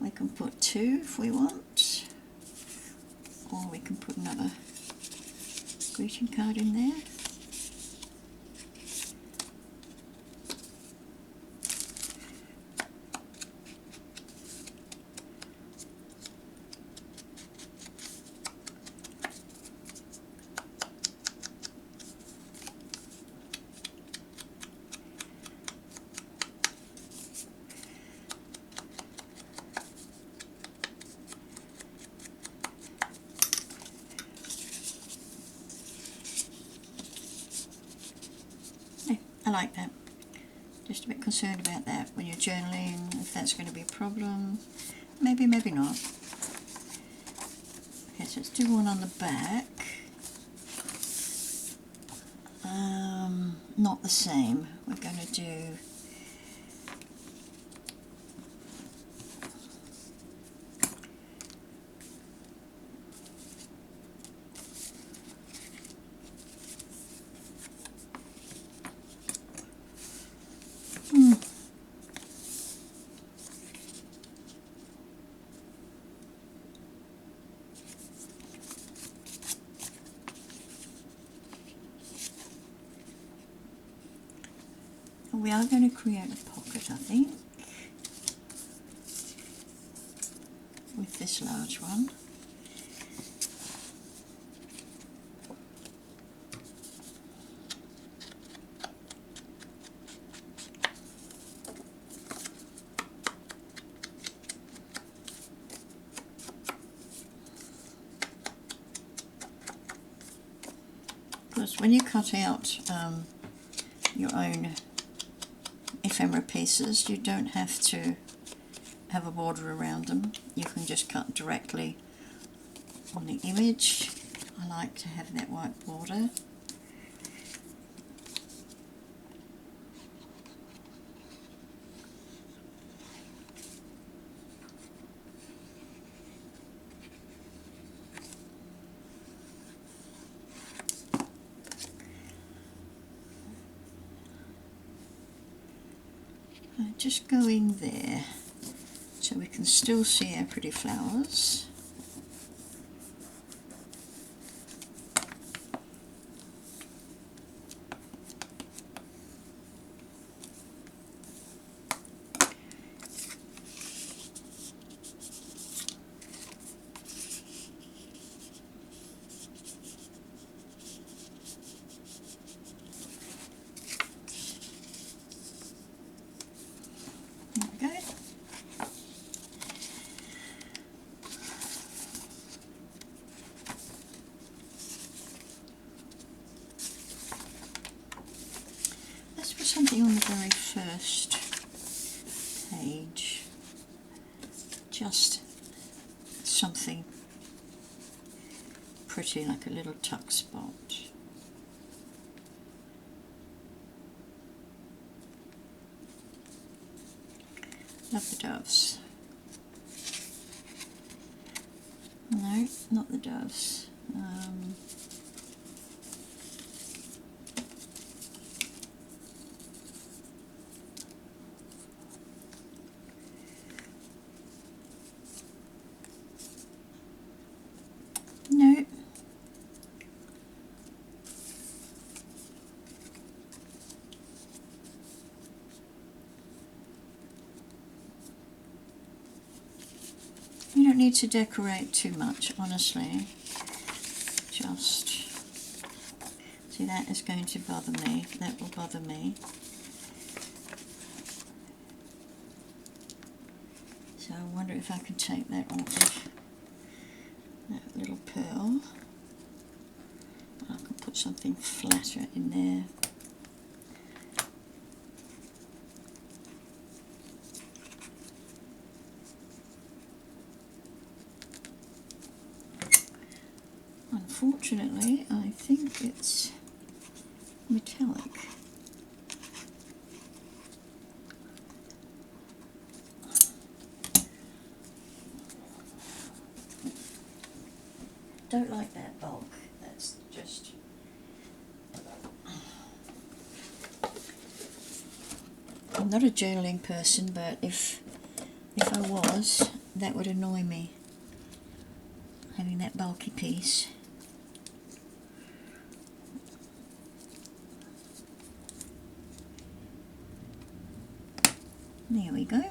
We can put 2 if we want, or we can put another greeting card in there. I like that. Just a bit concerned about that when you're journaling, if that's going to be a problem. Maybe, maybe not. Okay, so let's do one on the back. Not the same. We're going to do we are going to create a pocket, I think, with this large one. Because when you cut out your own ephemera pieces, you don't have to have a border around them. You can just cut directly on the image. I like to have that white border. Just go in there so we can still see our pretty flowers. just something pretty, like a little tuck spot. Love the doves. No, not the doves. No. You don't need to decorate too much, honestly. Just, see, that is going to bother me. That will bother me. So I wonder if I can take that off, that little pearl. I can put something flatter in there. Unfortunately, I think it's metallic. Don't like that bulk. That's just... I'm not a journaling person, but if I was, that would annoy me, having that bulky piece. There we go.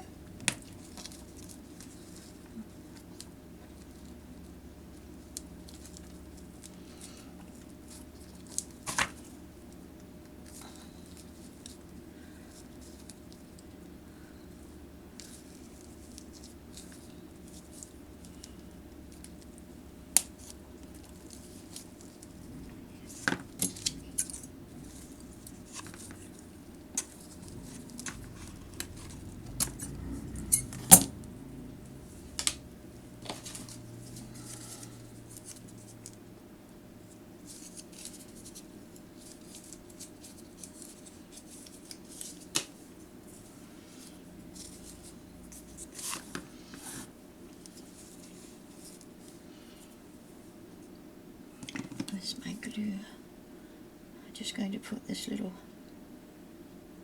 Where's my glue? I'm just going to put this little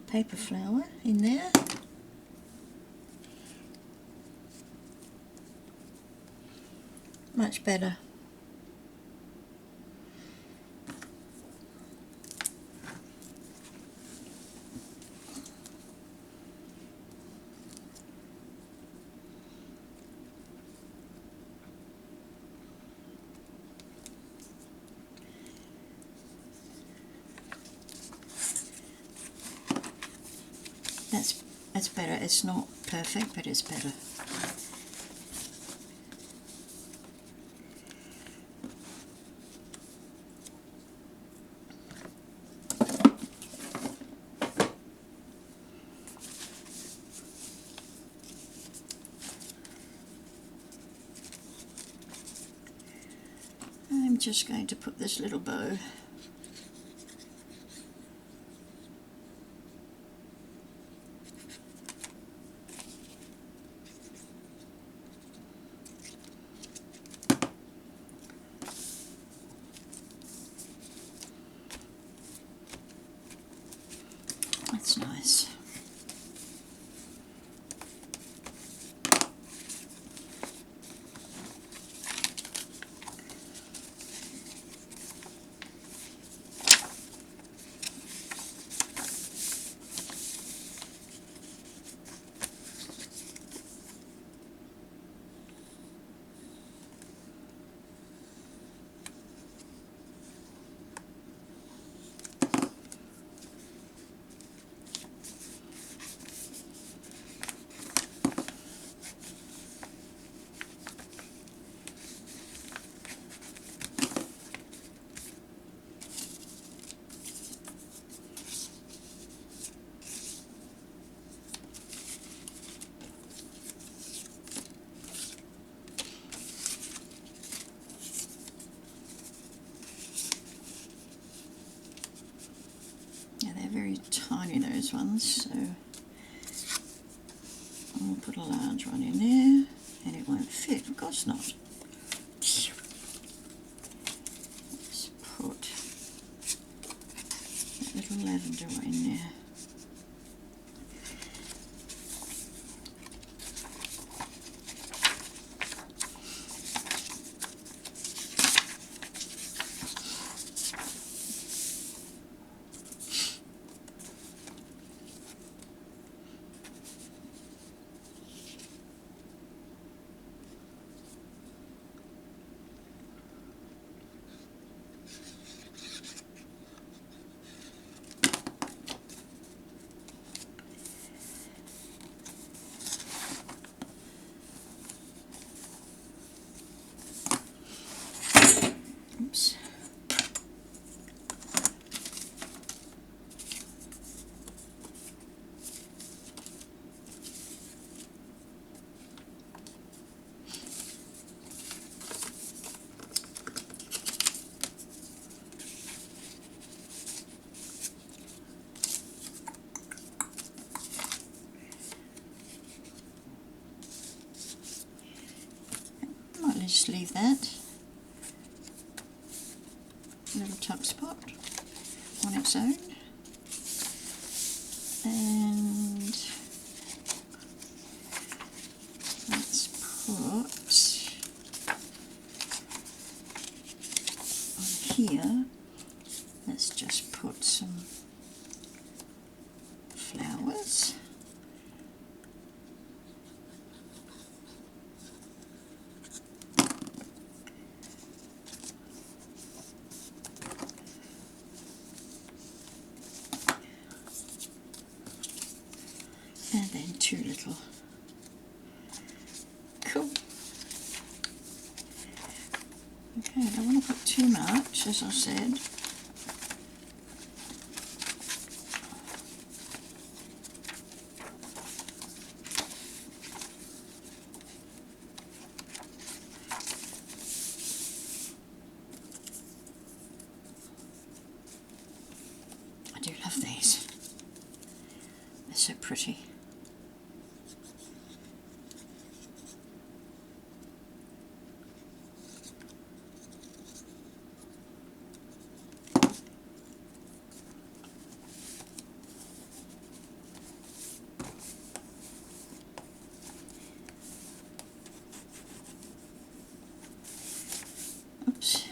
paper flower in there. Much better. That's better. It's not perfect, but it's better. I'm just going to put this little bow . That's nice. ones, so I'll put a large one in there, and it won't fit, of course not. Let's put that little lavender one in there. Oops. Might just leave that little tuck spot on its own, and let's put on here, let's just put some flowers. And then two little. Cool. Okay, I don't want to put too much, as I said. I do love these. They're so pretty. Oops.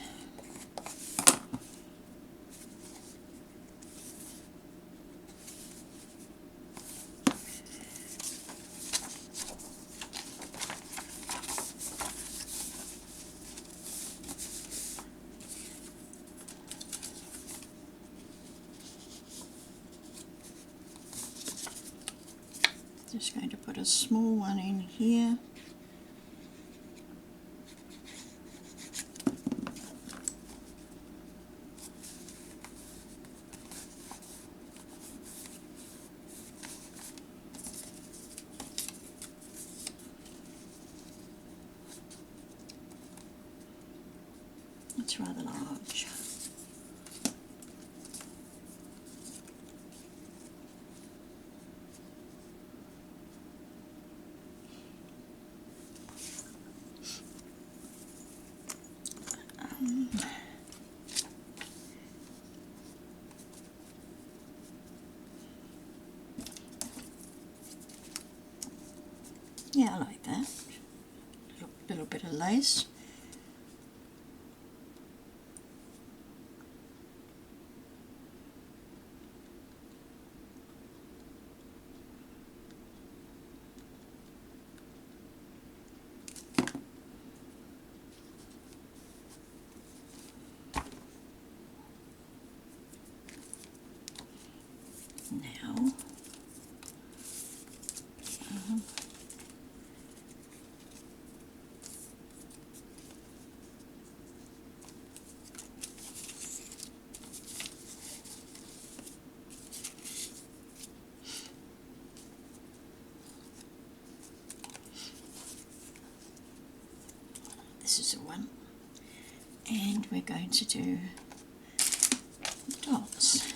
Just going to put a small one in here. It's rather large. Yeah, I like that. Little bit of lace. Now, this is the one, and we're going to do dots.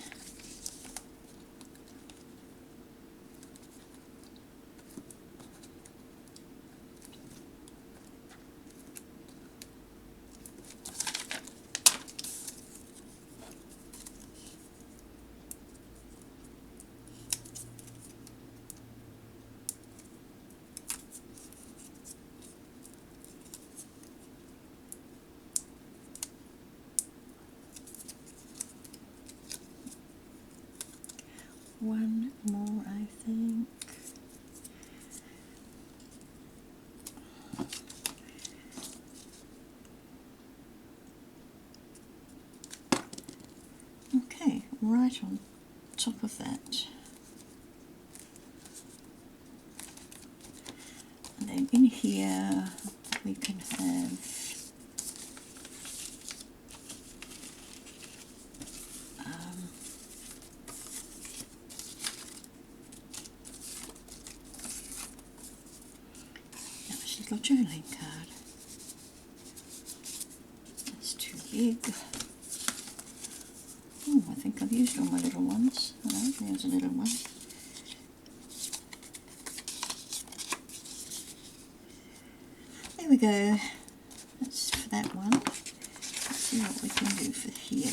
right on top of that. And then in here we can have nice little journaling card. That's too big. Oh, I think I've used all my little ones. Oh, there's a little one. There we go. That's for that one. Let's see what we can do for here.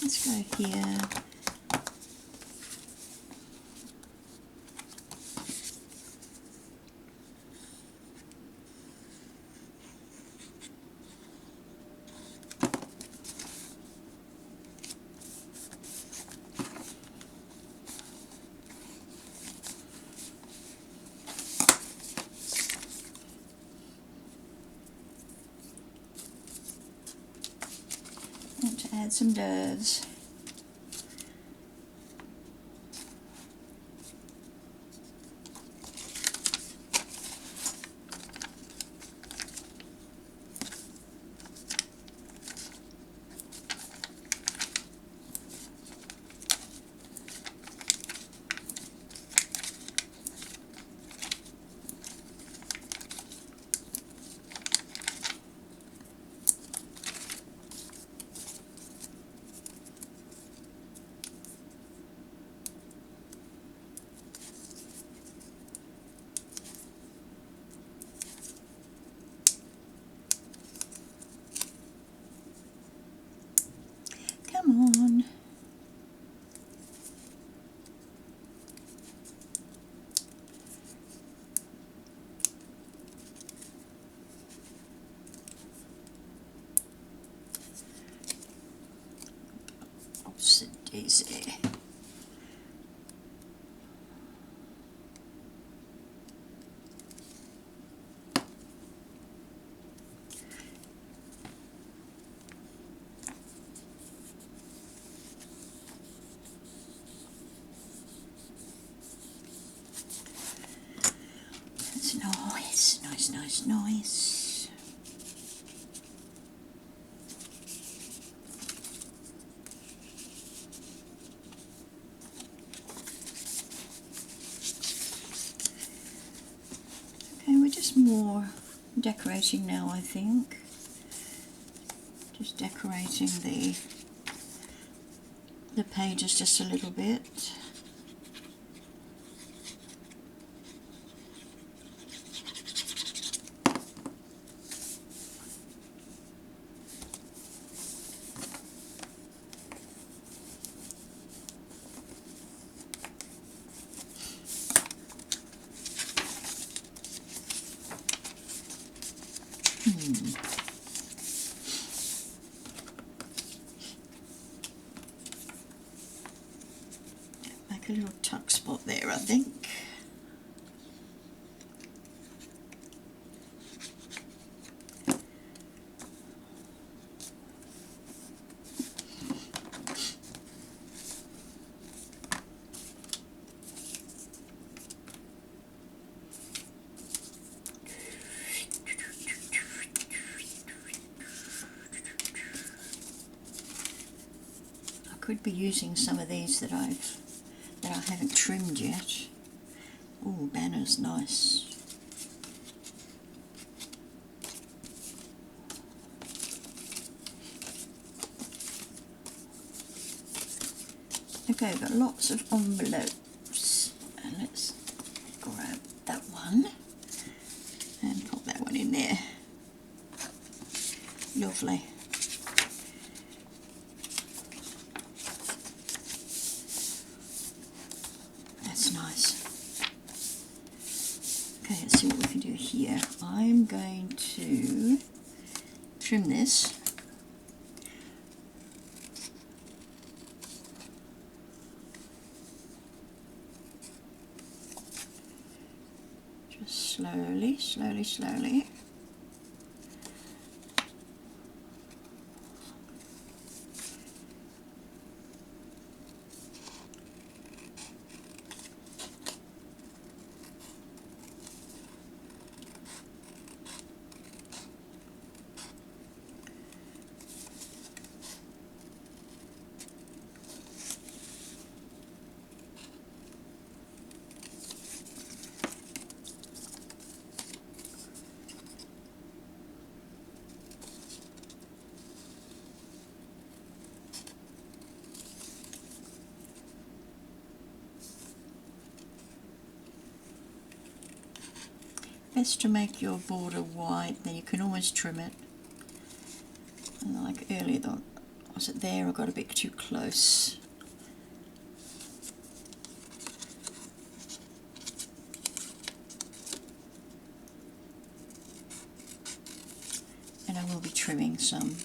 Let's go here. And to add some birds. Come on. Daisy. That's nice, nice, nice, nice. Okay, we're just more decorating now, I think. Just decorating the pages just a little bit. Make a little tuck spot there, I think. Could be using some of these that I haven't trimmed yet. Oh, banner's nice. Okay, we've got lots of envelopes, and let's grab that one and pop that one in there. Lovely. That's nice. Okay, let's see what we can do here. I'm going to trim this. Just slowly, slowly, slowly. best to make your border wide, then you can always trim it. And like earlier, was it there? I got a bit too close. And I will be trimming some.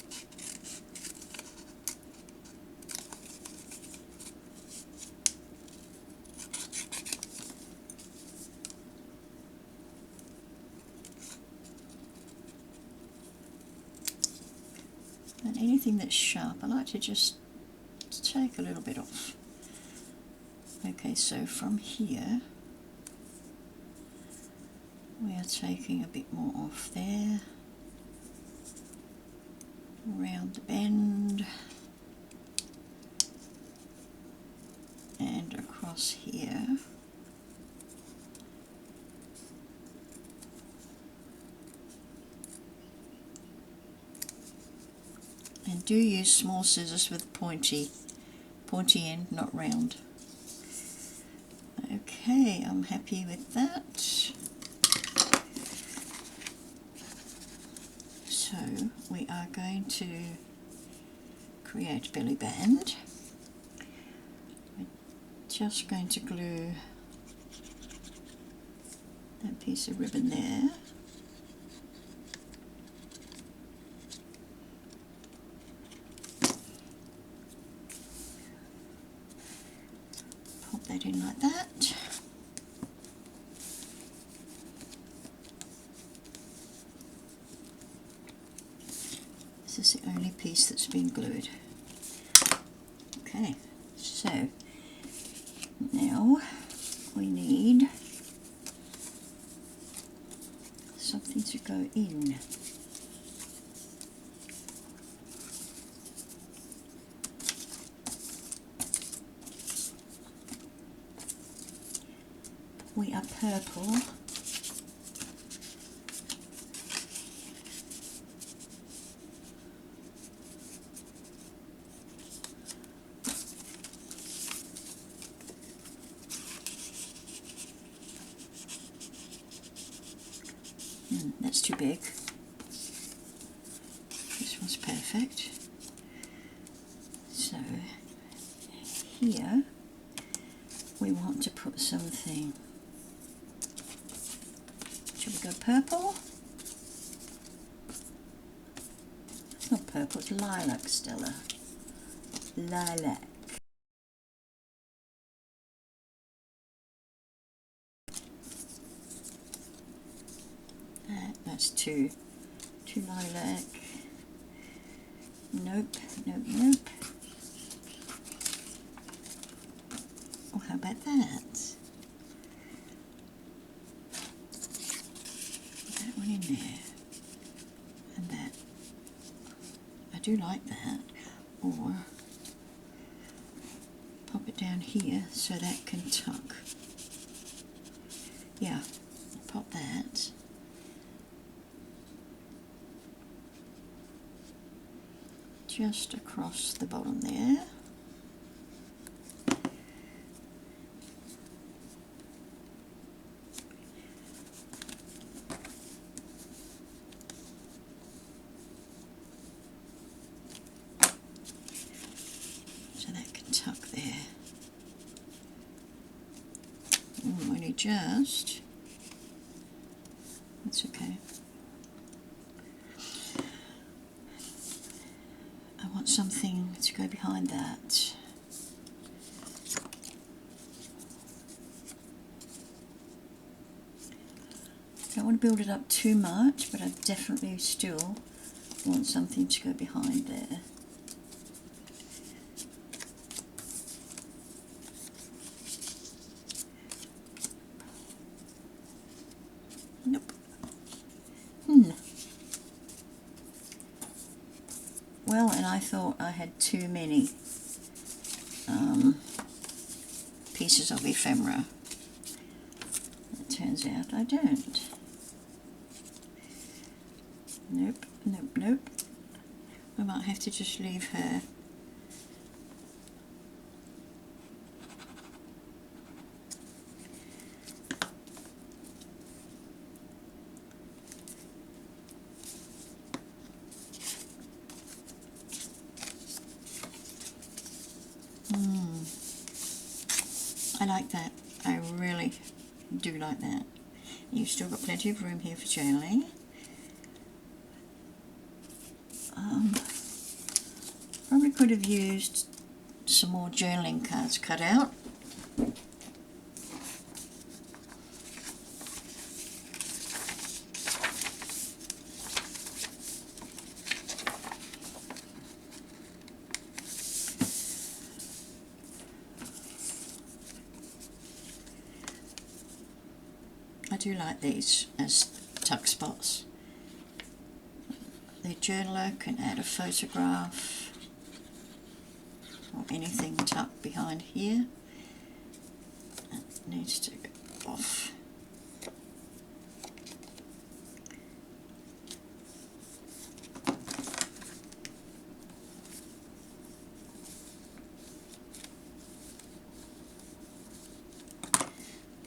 And anything that's sharp, I like to just take a little bit off. Okay, so from here, we are taking a bit more off there, around the bend, and across here. And do use small scissors with pointy end, not round. Okay, I'm happy with that. So we are going to create a belly band. We're just going to glue that piece of ribbon there. Pop that in like that. This is the only piece that's been glued. Okay, so now we need something to go in. We are purple. That's too big. This one's perfect. So here we want to put something. Should we go purple? It's not purple, it's lilac, Stella. Lilac. That's too lilac. Nope, nope, nope. Oh, how about that? Put that one in there. And that. I do like that. Or pop it down here so that can tuck. Yeah, pop that. Just across the bottom there. So that can tuck there. Only just. That's okay. I want something to go behind that. I don't want to build it up too much, but I definitely still want something to go behind there. Nope. Well, and I thought I had too many pieces of ephemera. It turns out I don't. Nope, nope, nope. I might have to just leave her. I like that. I really do like that. You've still got plenty of room here for journaling. Probably could have used some more journaling cards cut out. I do like these as tuck spots. The journaler can add a photograph or anything tucked behind here. It needs to go off.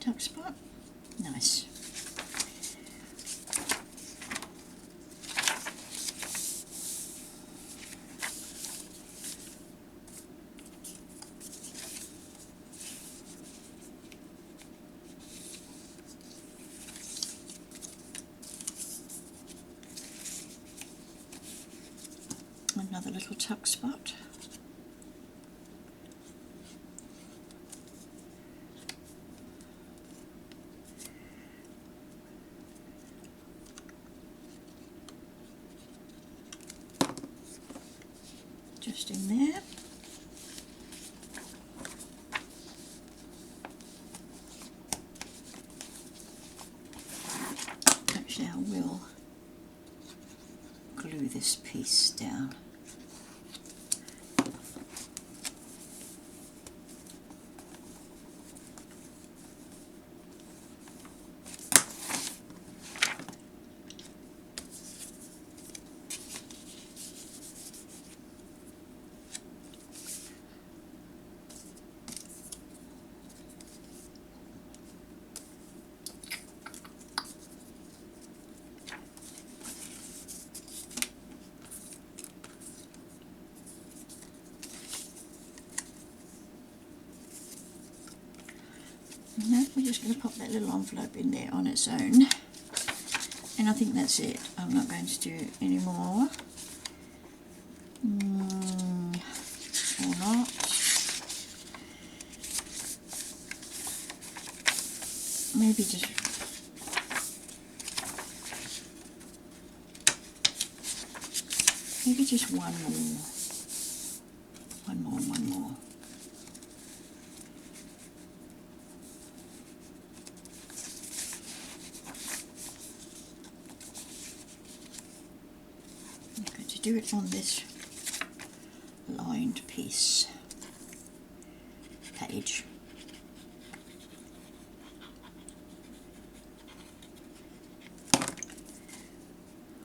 Tuck spot, nice. Another little tuck spot. Just in there. Actually, I will glue this piece down. No, we're just going to pop that little envelope in there on its own. And I think that's it. I'm not going to do any more. Or not. Maybe just one more. One more. I'm going to do it on this lined page.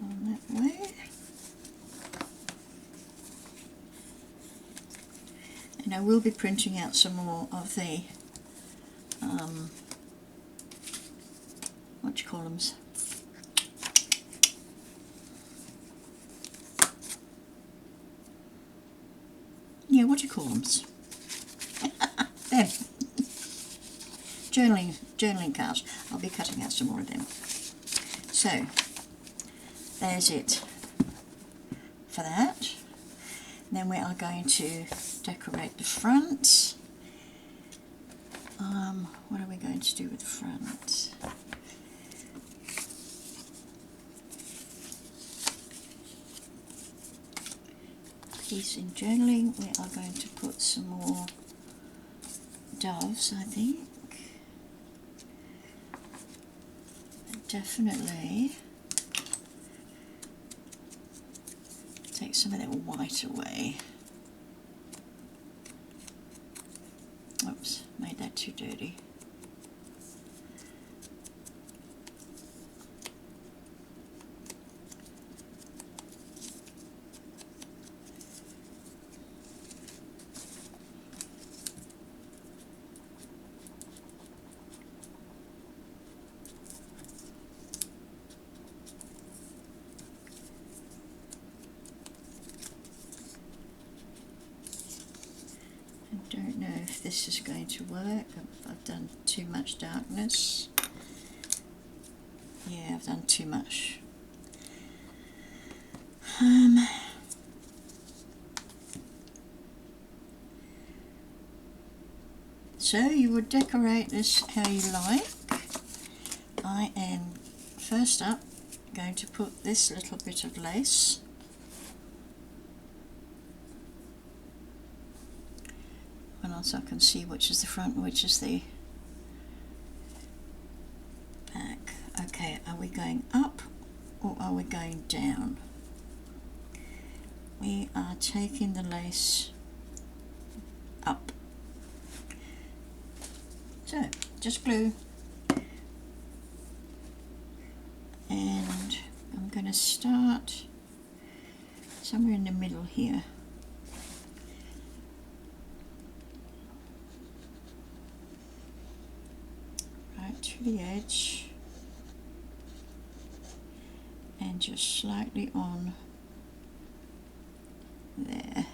On that way. And I will be printing out some more of the what do you call them? Yeah, what do you call them? Them. Journaling cards. I'll be cutting out some more of them. So, there's it for that. Then we are going to decorate the front. What are we going to do with the front? Piece in journaling, we are going to put some more doves, I think. Definitely take some of that white away. Oops, made that too dirty. this is going to work. I've done too much darkness. Yeah, I've done too much. So you would decorate this how you like. I am first up going to put this little bit of lace on so I can see which is the front and which is the back. Okay, are we going up or are we going down? We are taking the lace up. So, just glue, and I'm going to start somewhere in the middle here. Right to the edge, and just slightly on there.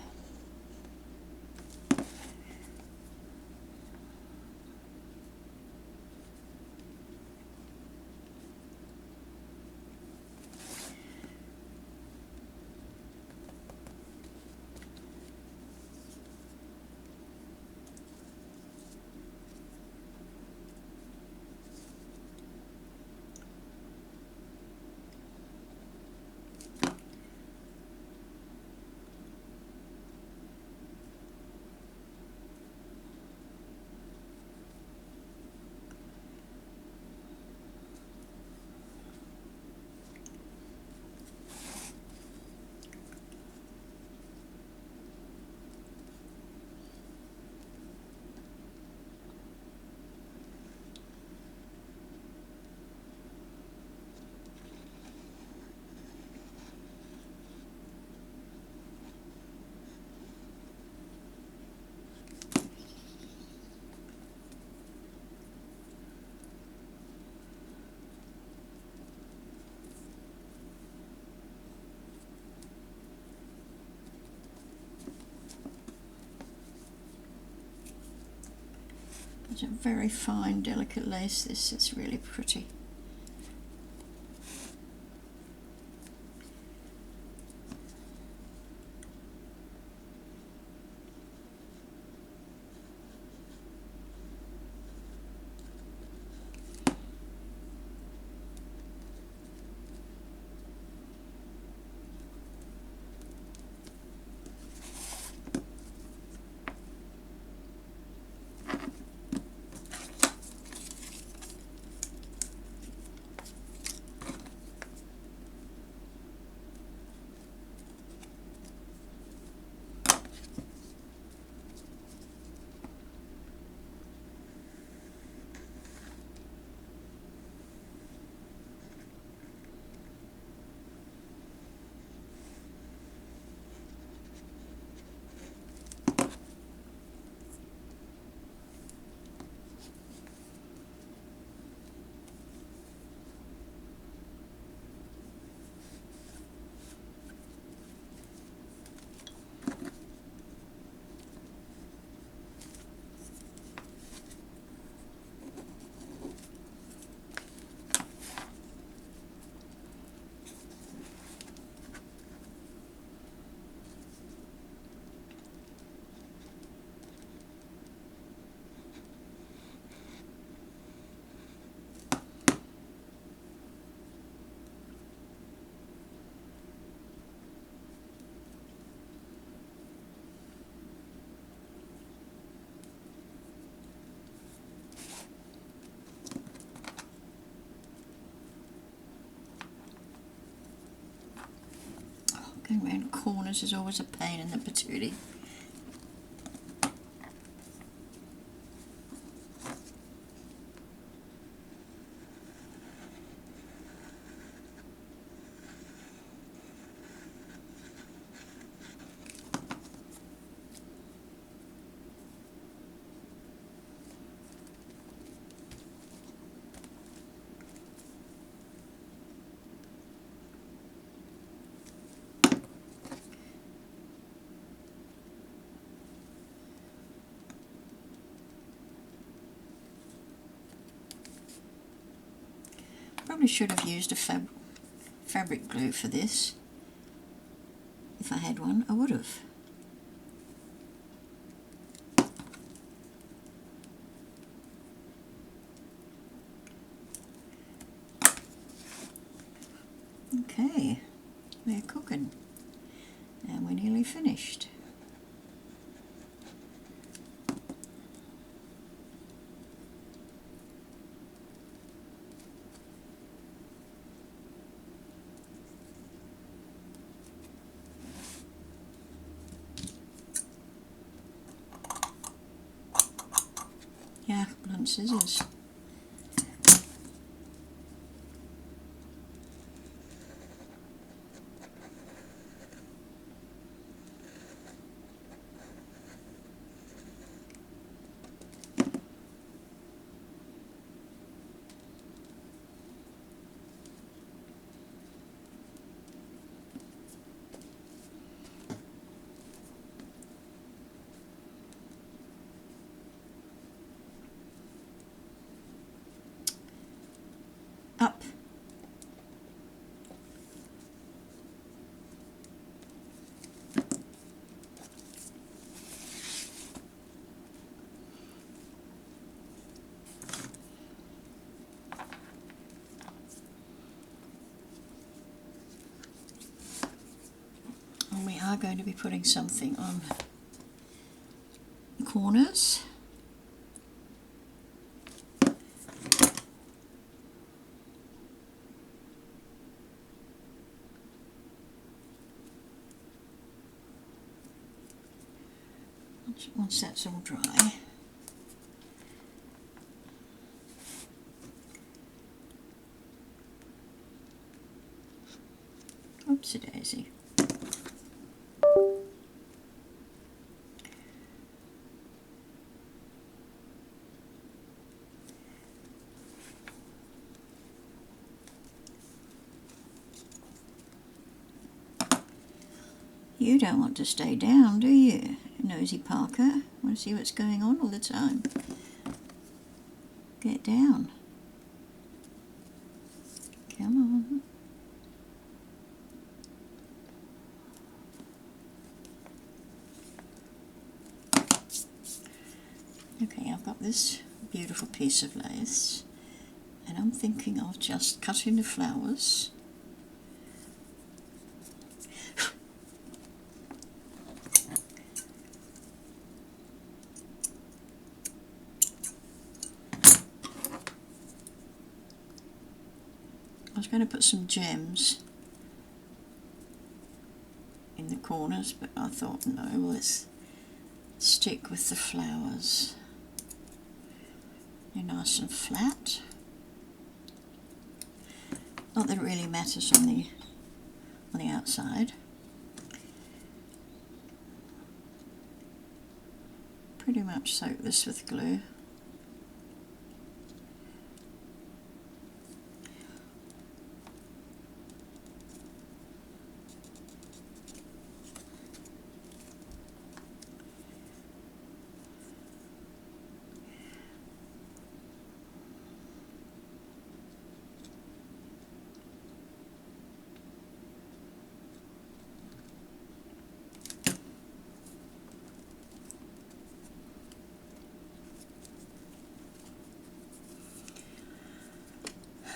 It's a very fine, delicate lace. This is really pretty. Going around corners is always a pain in the patootie. probably should have used a fabric glue for this. If I had one, I would have. Okay, they're cooking and we're nearly finished. Yeah, blunt scissors. Up. And we are going to be putting something on the corners. Once that's all dry, oopsie daisy. You don't want to stay down, do you, Nosy Parker? Want to see what's going on all the time? Get down. Come on. Okay, I've got this beautiful piece of lace and I'm thinking of just cutting the flowers. I was going to put some gems in the corners, but I thought no, let's stick with the flowers. They're nice and flat. Not that it really matters on the outside. Pretty much soak this with glue.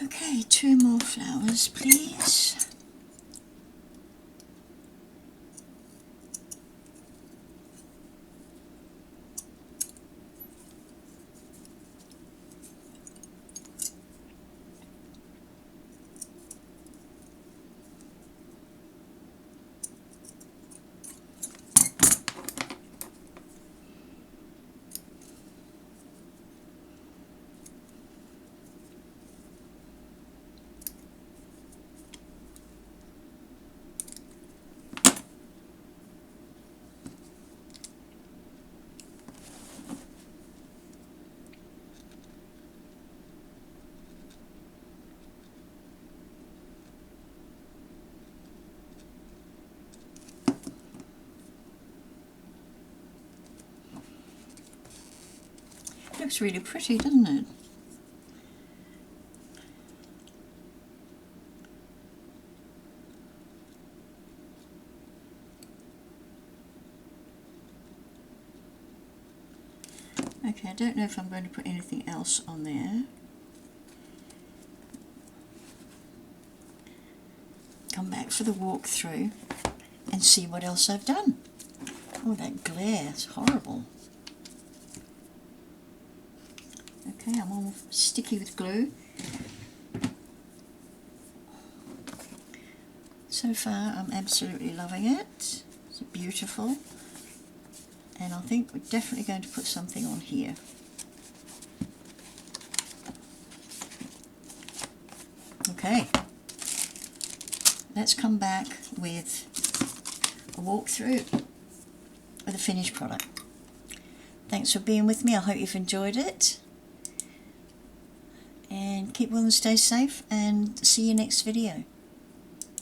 Okay, 2 more flowers, please. Looks really pretty, doesn't it? Okay, I don't know if I'm going to put anything else on there. Come back for the walkthrough and see what else I've done. Oh, that glare, it's horrible. Okay, I'm all sticky with glue. So far, I'm absolutely loving it. It's beautiful. And I think we're definitely going to put something on here. Okay, let's come back with a walkthrough with a finished product. Thanks for being with me. I hope you've enjoyed it. And keep well and stay safe, and see you next video.